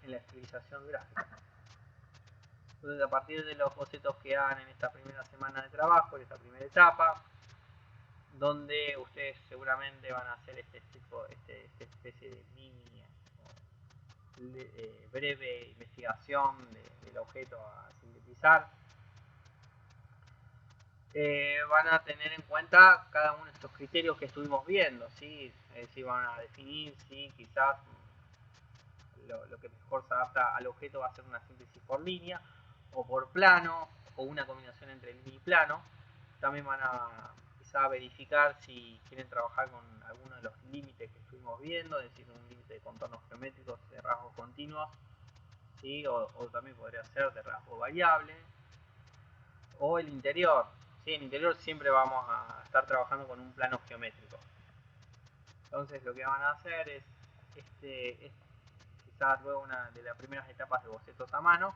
Speaker 1: en la estilización gráfica. Entonces, a partir de los bocetos que hagan en esta primera semana de trabajo, en esta primera etapa, donde ustedes seguramente van a hacer esta especie de mini breve investigación del objeto a sintetizar, van a tener en cuenta cada uno de estos criterios que estuvimos viendo, ¿sí? Es decir, van a definir si quizás lo que mejor se adapta al objeto va a ser una síntesis por línea o por plano o una combinación entre línea y plano. También van a quizá verificar si quieren trabajar con alguno de los límites que estuvimos viendo, es decir, un límite de contornos geométricos de rasgos continuos, ¿sí? o también podría ser de rasgo variable, o el interior. ¿Sí? En el interior siempre vamos a estar trabajando con un plano geométrico. Entonces lo que van a hacer es quizás luego una de las primeras etapas de bocetos a mano,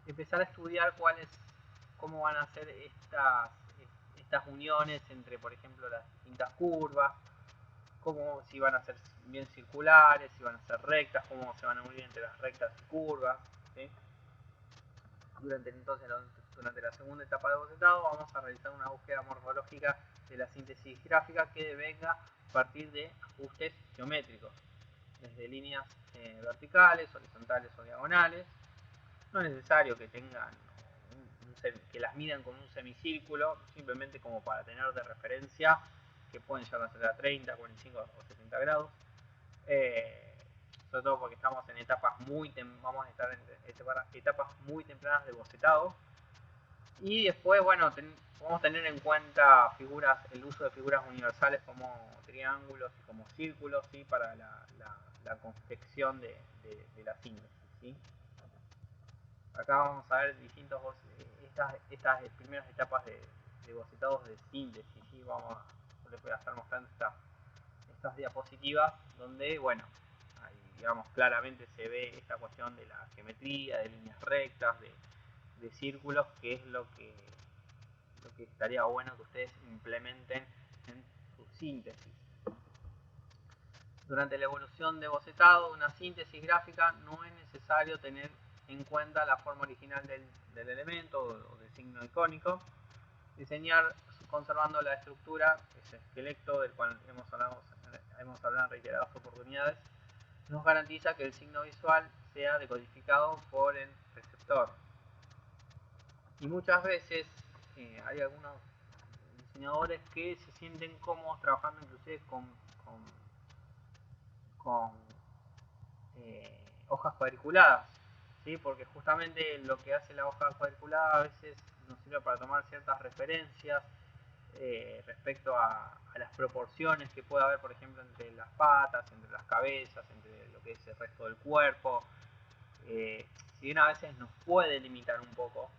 Speaker 1: empezar a estudiar cómo van a ser estas uniones entre, por ejemplo, las distintas curvas, si van a ser bien circulares, si van a ser rectas, cómo se van a unir entre las rectas y curvas, ¿sí? Durante la segunda etapa de bocetado vamos a realizar una búsqueda morfológica de la síntesis gráfica que venga a partir de ajustes geométricos, desde líneas verticales, horizontales o diagonales. No es necesario que tengan que las midan con un semicírculo, simplemente como para tener de referencia que pueden llegar a ser a 30, 45 o 70 grados. Sobre todo porque estamos en vamos a estar en etapas muy tempranas de bocetado. Y después, bueno, vamos a tener en cuenta el uso de figuras universales como triángulos y como círculos, ¿sí? Para la confección de la síntesis, ¿sí? Acá vamos a ver estas primeras etapas de bocetados de síntesis, ¿sí? Yo les voy a estar mostrando estas diapositivas donde, bueno, ahí, digamos, claramente se ve esta cuestión de la geometría, de líneas rectas, de círculos, que es lo que estaría bueno que ustedes implementen en su síntesis. Durante la evolución de bocetado de una síntesis gráfica no es necesario tener en cuenta la forma original del elemento o del signo icónico. Diseñar conservando la estructura, ese esqueleto del cual hemos hablado en reiteradas oportunidades, nos garantiza que el signo visual sea decodificado por el receptor. Y muchas veces hay algunos diseñadores que se sienten cómodos trabajando inclusive con hojas cuadriculadas, ¿sí? Porque justamente lo que hace la hoja cuadriculada a veces nos sirve para tomar ciertas referencias respecto a las proporciones que puede haber, por ejemplo, entre las patas, entre las cabezas, entre lo que es el resto del cuerpo. Si bien a veces nos puede limitar un poco,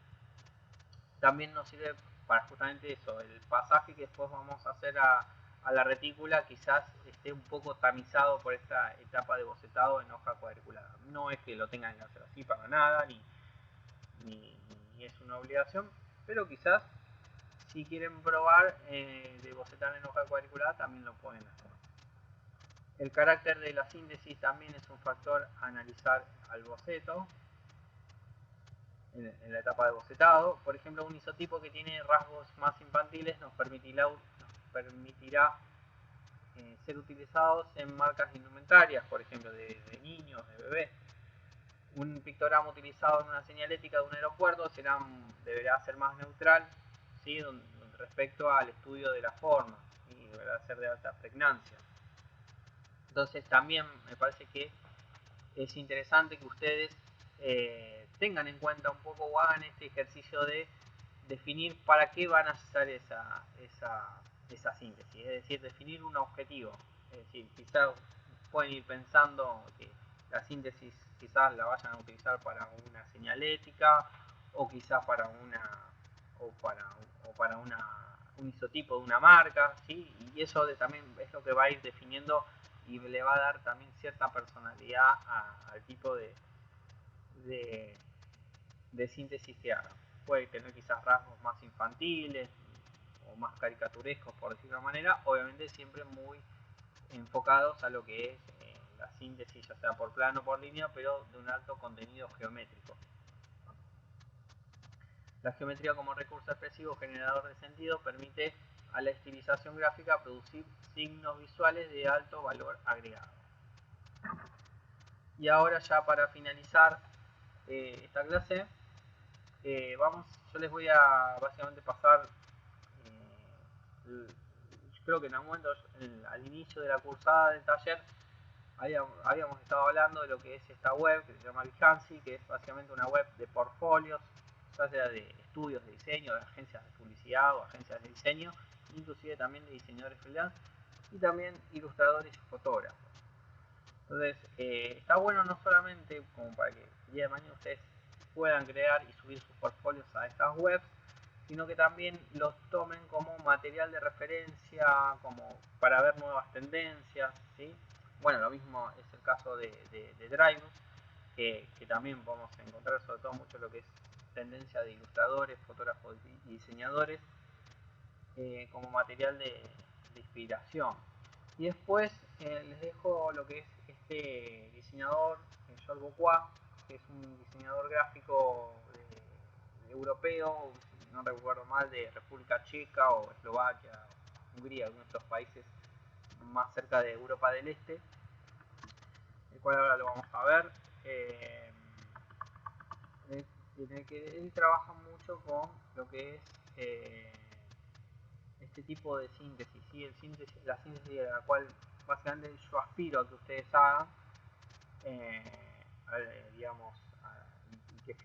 Speaker 1: también nos sirve para justamente eso, el pasaje que después vamos a hacer a la retícula quizás esté un poco tamizado por esta etapa de bocetado en hoja cuadriculada. No es que lo tengan que hacer así para nada, ni es una obligación, pero quizás si quieren probar de bocetar en hoja cuadriculada también lo pueden hacer. El carácter de la síntesis también es un factor a analizar al boceto. En la etapa de bocetado, por ejemplo, un isotipo que tiene rasgos más infantiles nos permitirá ser utilizados en marcas indumentarias, por ejemplo, de niños, de bebés. Un pictograma utilizado en una señalética de un aeropuerto deberá ser más neutral, ¿sí? Respecto al estudio de la forma, y deberá ser de alta pregnancia. Entonces también me parece que es interesante que ustedes tengan en cuenta un poco o hagan este ejercicio de definir para qué van a hacer esa síntesis, es decir, definir un objetivo. Es decir, quizás pueden ir pensando que la síntesis quizás la vayan a utilizar para una señalética o quizás para un isotipo de una marca, ¿sí? Y eso también es lo que va a ir definiendo y le va a dar también cierta personalidad al tipo de síntesis que hagan. Puede tener quizás rasgos más infantiles o más caricaturescos, por decirlo de una manera, obviamente siempre muy enfocados a lo que es la síntesis, ya sea por plano o por línea, pero de un alto contenido geométrico. La geometría como recurso expresivo generador de sentido permite a la estilización gráfica producir signos visuales de alto valor agregado. Y ahora ya para finalizar esta clase, yo les voy a básicamente pasar, yo creo que en algún momento al inicio de la cursada del taller habíamos estado hablando de lo que es esta web que se llama Behance, que es básicamente una web de portfolios, ya sea de estudios de diseño, de agencias de publicidad o agencias de diseño, inclusive también de diseñadores freelance y también ilustradores y fotógrafos. Entonces está bueno no solamente como para que el día de mañana ustedes puedan crear y subir sus portfolios a estas webs, sino que también los tomen como material de referencia, como para ver nuevas tendencias, ¿sí? Bueno, lo mismo es el caso de Drive, que también podemos encontrar sobre todo mucho lo que es tendencia de ilustradores, fotógrafos y diseñadores, como material de inspiración. Y después les dejo lo que es este diseñador, Joel Bocois, que es un diseñador gráfico europeo, si no recuerdo mal, de República Checa o Eslovaquia, Hungría, algunos de estos países más cerca de Europa del Este, el cual ahora lo vamos a ver. En el que él trabaja mucho con lo que es este tipo de síntesis, ¿sí? La síntesis de la cual básicamente yo aspiro a que ustedes hagan, digamos, de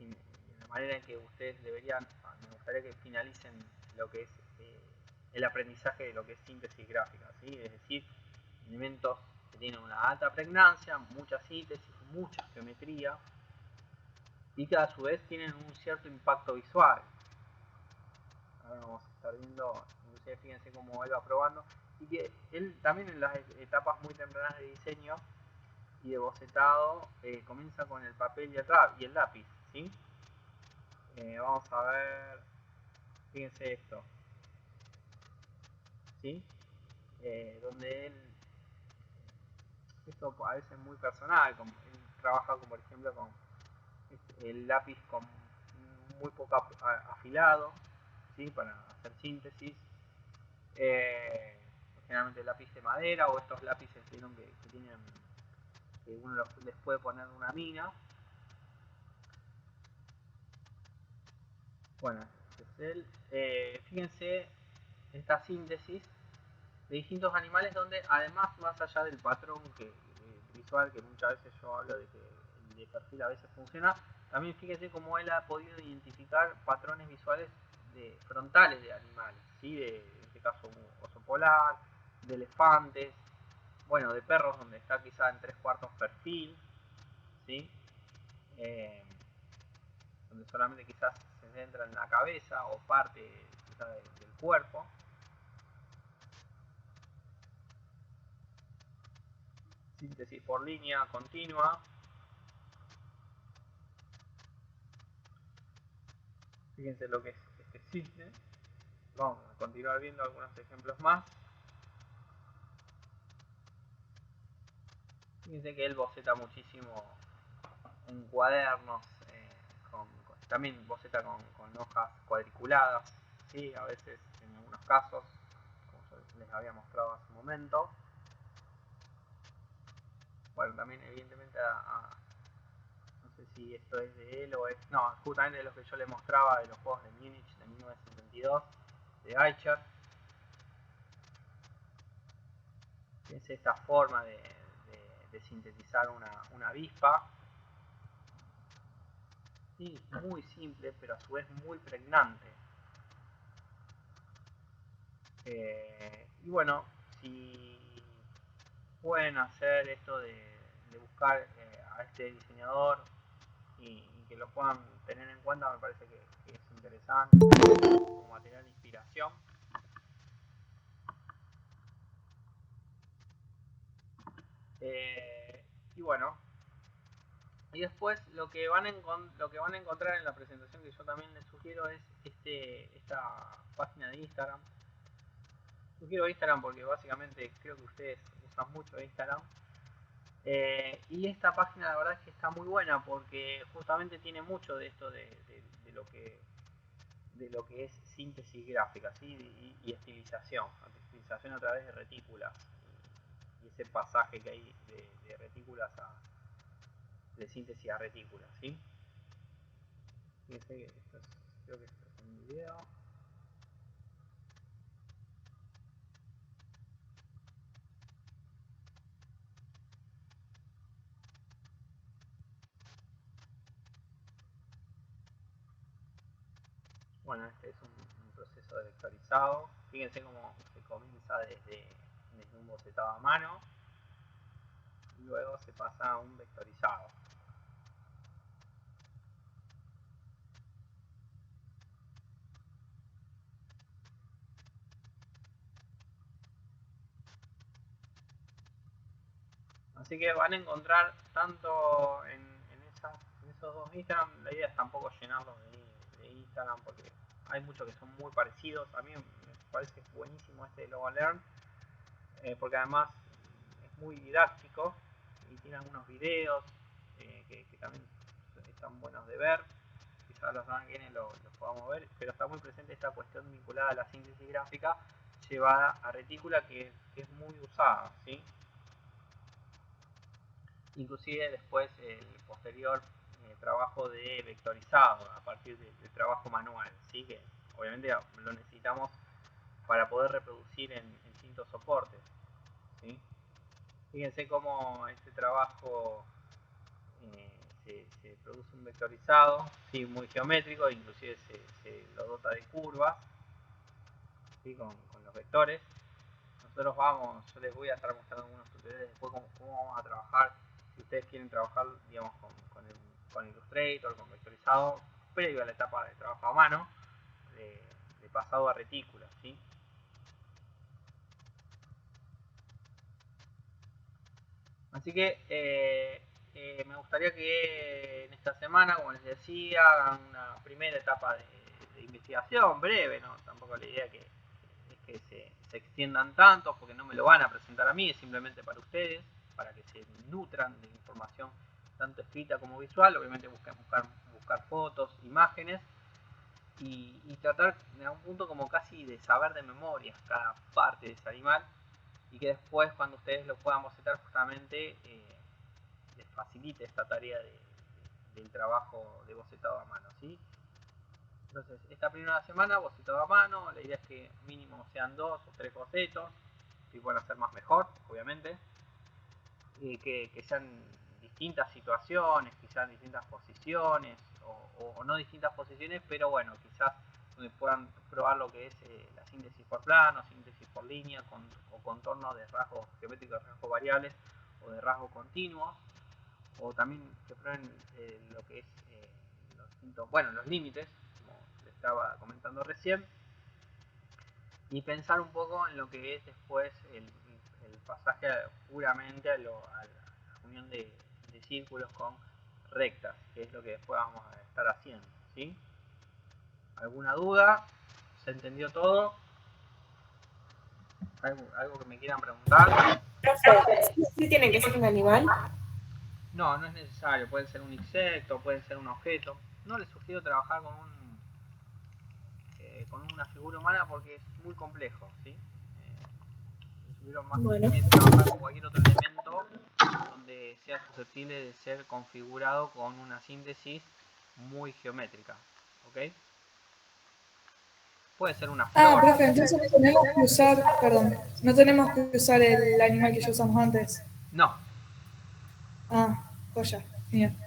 Speaker 1: la manera en que ustedes deberían, me gustaría que finalicen lo que es el aprendizaje de lo que es síntesis gráfica, ¿sí? Es decir, elementos que tienen una alta pregnancia, mucha síntesis, mucha geometría y que a su vez tienen un cierto impacto visual. Ahora vamos a estar viendo, inclusive fíjense cómo él va probando, y que él también en las etapas muy tempranas de diseño y de bocetado comienza con el papel y el lápiz, ¿sí? Vamos a ver, fíjense esto, ¿sí? Donde esto a veces es muy personal, como él trabaja por ejemplo con el lápiz con muy poco afilado, ¿sí? Para hacer síntesis, generalmente el lápiz de madera o estos lápices que tienen, que uno les puede poner una mina. Bueno, este es él. Fíjense esta síntesis de distintos animales donde además, más allá del patrón visual que muchas veces yo hablo de que el de perfil a veces funciona, también fíjense cómo él ha podido identificar patrones visuales frontales de animales, ¿sí? En este caso un oso polar, de elefantes, bueno, de perros donde está quizá en 3/4 perfil, ¿sí? Donde solamente quizás se centra en la cabeza o parte quizá del cuerpo. Síntesis por línea continua. Fíjense lo que es este cisne. Vamos a continuar viendo algunos ejemplos más. Fíjense que él boceta muchísimo en cuadernos, también boceta con hojas cuadriculadas, ¿sí? A veces en algunos casos, como yo les había mostrado hace un momento. Bueno, también evidentemente no sé si esto es de él o es... No, justamente de lo que yo les mostraba de los juegos de Múnich de 1972, de Eicher. Es esta forma de sintetizar una avispa. Sí, muy simple, pero a su vez muy pregnante. Y bueno, si pueden hacer esto de buscar a este diseñador y que lo puedan tener en cuenta, me parece que es interesante como material de inspiración. Y bueno, y después lo que van a encontrar en la presentación que yo también les sugiero es esta página de Instagram. Sugiero Instagram porque básicamente creo que ustedes usan mucho Instagram. Y esta página la verdad es que está muy buena porque justamente tiene mucho de esto de lo que es síntesis gráfica, ¿sí? y estilización a través de retículas y ese pasaje que hay de retículas de síntesis a retículas, ¿sí? Fíjense que creo que esto es un video. Bueno, este es un proceso de vectorizado. Fíjense cómo se comienza desde un bocetado a mano y luego se pasa a un vectorizado. Así que van a encontrar tanto en esos dos Instagram, la idea es tampoco llenarlos de Instagram porque hay muchos que son muy parecidos. A mí me parece buenísimo este de LogoLearn porque además es muy didáctico y tiene algunos videos que también están buenos de ver. Quizás la semana que viene los podamos ver, pero está muy presente esta cuestión vinculada a la síntesis gráfica llevada a retícula que es muy usada, ¿sí? Inclusive después el posterior trabajo de vectorizado a partir del trabajo manual, ¿sí? Que obviamente lo necesitamos para poder reproducir en distintos soportes, ¿sí? Fíjense cómo este trabajo se produce un vectorizado, ¿sí? Muy geométrico, inclusive se lo dota de curvas, ¿sí? con los vectores. Nosotros yo les voy a estar mostrando algunos tutoriales después cómo vamos a trabajar. Si ustedes quieren trabajar, digamos, con Illustrator, con vectorizado, previo a la etapa de trabajo a mano, de pasado a retícula, ¿sí? Así que me gustaría que en esta semana, como les decía, hagan una primera etapa de investigación breve, ¿no? Tampoco la idea es que se extiendan tanto, porque no me lo van a presentar a mí, es simplemente para ustedes, para que se nutran de información tanto escrita como visual. Obviamente buscar fotos, imágenes y tratar en algún punto como casi de saber de memoria cada parte de ese animal y que después cuando ustedes lo puedan bocetar justamente les facilite esta tarea del trabajo de bocetado a mano, ¿sí? Entonces, esta primera semana bocetado a mano, la idea es que mínimo sean 2 o 3 bocetos, si pueden hacer más mejor, obviamente, que sean distintas situaciones, quizás distintas posiciones, o no distintas posiciones, pero bueno, quizás donde puedan probar lo que es la síntesis por plano, síntesis por línea, o contorno de rasgos geométricos, de rasgos variables o de rasgos continuos, o también que prueben lo que es los límites, como les estaba comentando recién, y pensar un poco en lo que es después el pasaje puramente a la unión de círculos con rectas, que es lo que después vamos a estar haciendo, ¿sí? ¿Alguna duda? ¿Se entendió todo? ¿Algo que me quieran preguntar?
Speaker 3: ¿Sí tiene que ser un animal?
Speaker 1: No, no es necesario. Puede ser un insecto, puede ser un objeto. No les sugiero trabajar con una figura humana porque es muy complejo, ¿sí? Les sugiero más bien trabajar con cualquier otro elemento donde sea susceptible de ser configurado con una síntesis muy geométrica, ¿ok? Puede ser una flor.
Speaker 3: Profe, entonces no tenemos que usar, perdón, no tenemos que usar el animal que ya usamos antes.
Speaker 1: No,
Speaker 3: Joya, bien,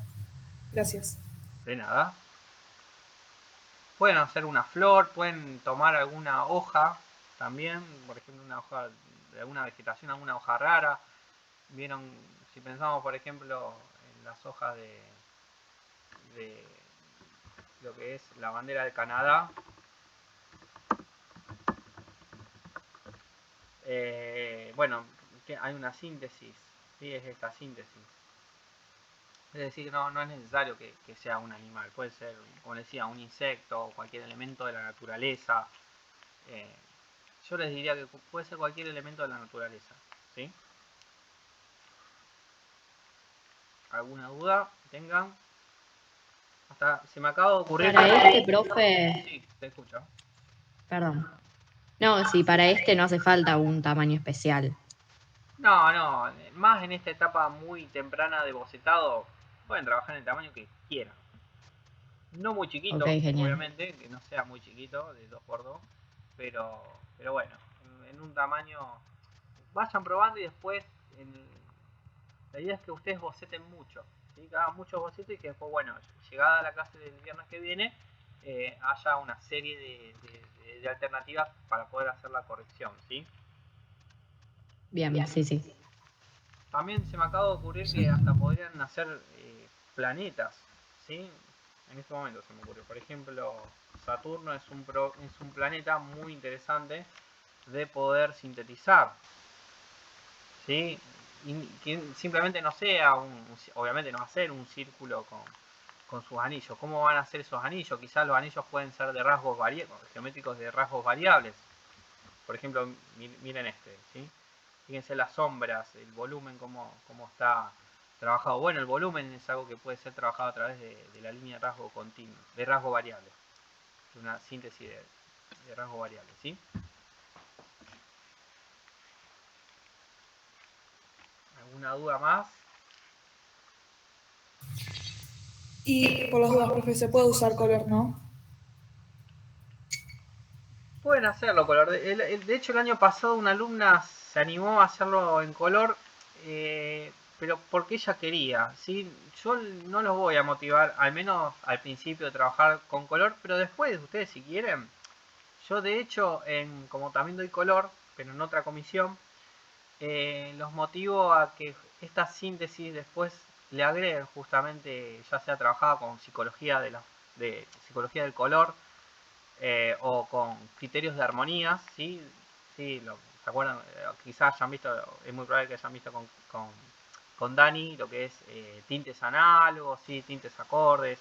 Speaker 3: gracias.
Speaker 1: de nada. Pueden hacer una flor, pueden tomar alguna hoja también, por ejemplo una hoja de alguna vegetación, alguna hoja rara. Vieron, si pensamos por ejemplo en las hojas de lo que es la bandera de Canadá, bueno, que hay una síntesis, ¿sí? Es esta síntesis. Es decir, no es necesario que sea un animal, puede ser, como decía, un insecto o cualquier elemento de la naturaleza. Yo les diría que puede ser cualquier elemento de la naturaleza, ¿sí? ¿Alguna duda que tengan? Hasta se me acaba de ocurrir...
Speaker 4: Para este, profe...
Speaker 1: Sí, te escucho.
Speaker 4: Perdón. No, sí, para este no hace falta un tamaño especial.
Speaker 1: No, más en esta etapa muy temprana de bocetado, pueden trabajar en el tamaño que quieran. No muy chiquito,
Speaker 4: Ok, genial.
Speaker 1: obviamente, que no sea muy chiquito, de 2x2, pero bueno, en un tamaño, vayan probando y después, la idea es que ustedes boceten mucho, ¿sí? Que hagan muchos bocetos y que después, bueno, llegada a la clase del viernes que viene, haya una serie de alternativas para poder hacer la corrección, ¿sí?
Speaker 4: Bien, sí.
Speaker 1: También se me acaba de ocurrir que hasta podrían hacer planetas, ¿sí? En este momento se me ocurrió. Por ejemplo, Saturno es un planeta muy interesante de poder sintetizar, ¿sí? Y que simplemente no sea obviamente no va a ser un círculo con sus anillos. ¿Cómo van a ser esos anillos? Quizás los anillos pueden ser de rasgos geométricos de rasgos variables. Por ejemplo, miren este, ¿sí? Fíjense las sombras, el volumen, cómo está trabajado. Bueno, el volumen es algo que puede ser trabajado a través de la línea de rasgo continuo, de rasgo variable. Una síntesis de rasgo variable, ¿sí? ¿Alguna duda más?
Speaker 3: Y por las dudas, profe, se puede usar color, ¿no?
Speaker 1: Pueden hacerlo color. De hecho, el año pasado una alumna se animó a hacerlo en color, pero porque ella quería, ¿sí? Yo no los voy a motivar, al menos al principio, de trabajar con color, pero después, ustedes si quieren, yo de hecho, como también doy color, pero en otra comisión, los motivo a que esta síntesis después le agreguen justamente, ya sea trabajada con psicología de psicología del color, o con criterios de armonías, ¿sí? Sí, ¿se acuerdan? Quizás hayan visto, es muy probable que hayan visto con Dani lo que es tintes análogos, ¿sí? Tintes acordes,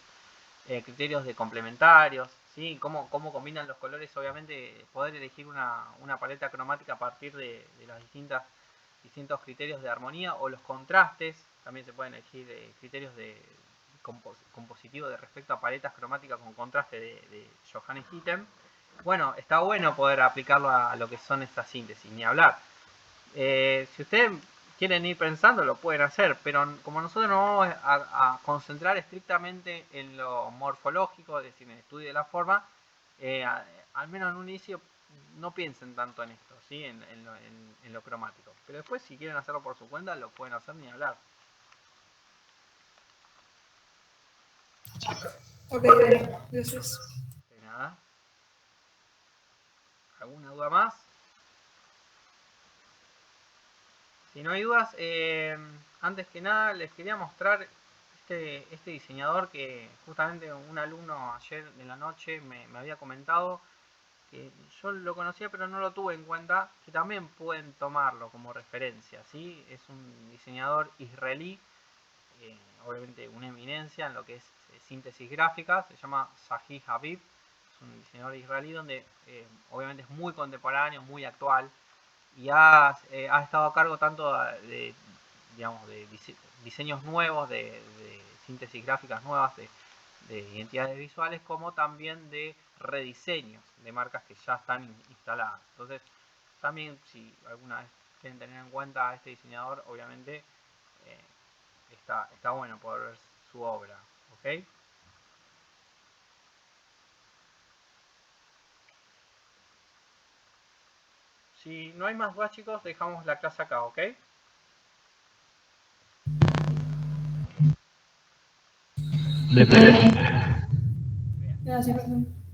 Speaker 1: criterios de complementarios, ¿sí? Cómo combinan los colores, obviamente poder elegir una paleta cromática a partir de las distintos criterios de armonía, o los contrastes, también se pueden elegir criterios de compositivo de respecto a paletas cromáticas con contraste de Johannes Itten. Bueno, está bueno poder aplicarlo a lo que son estas síntesis, ni hablar. Si ustedes quieren ir pensando, lo pueden hacer, pero como nosotros nos vamos a concentrar estrictamente en lo morfológico, es decir, en el estudio de la forma, al menos en un inicio no piensen tanto en esto, ¿sí? En lo cromático. Pero después, si quieren hacerlo por su cuenta, lo pueden hacer, ni hablar.
Speaker 3: Ok, bueno, gracias.
Speaker 1: De nada. ¿Alguna duda más? Si no hay dudas, antes que nada les quería mostrar este diseñador que justamente un alumno ayer en la noche me había comentado, que yo lo conocía pero no lo tuve en cuenta, que también pueden tomarlo como referencia, ¿sí? Es un diseñador israelí, obviamente una eminencia en lo que es síntesis gráfica, se llama Zahi Habib, es un diseñador israelí donde obviamente es muy contemporáneo, muy actual, y ha estado a cargo tanto de diseños nuevos, de síntesis gráficas nuevas, de identidades visuales, como también de rediseños de marcas que ya están instaladas. Entonces, también si alguna vez quieren tener en cuenta a este diseñador, obviamente está bueno poder ver su obra, ¿ok? Si no hay más dudas, chicos, dejamos la clase acá, ¿ok?
Speaker 2: De
Speaker 3: Gracias, profe.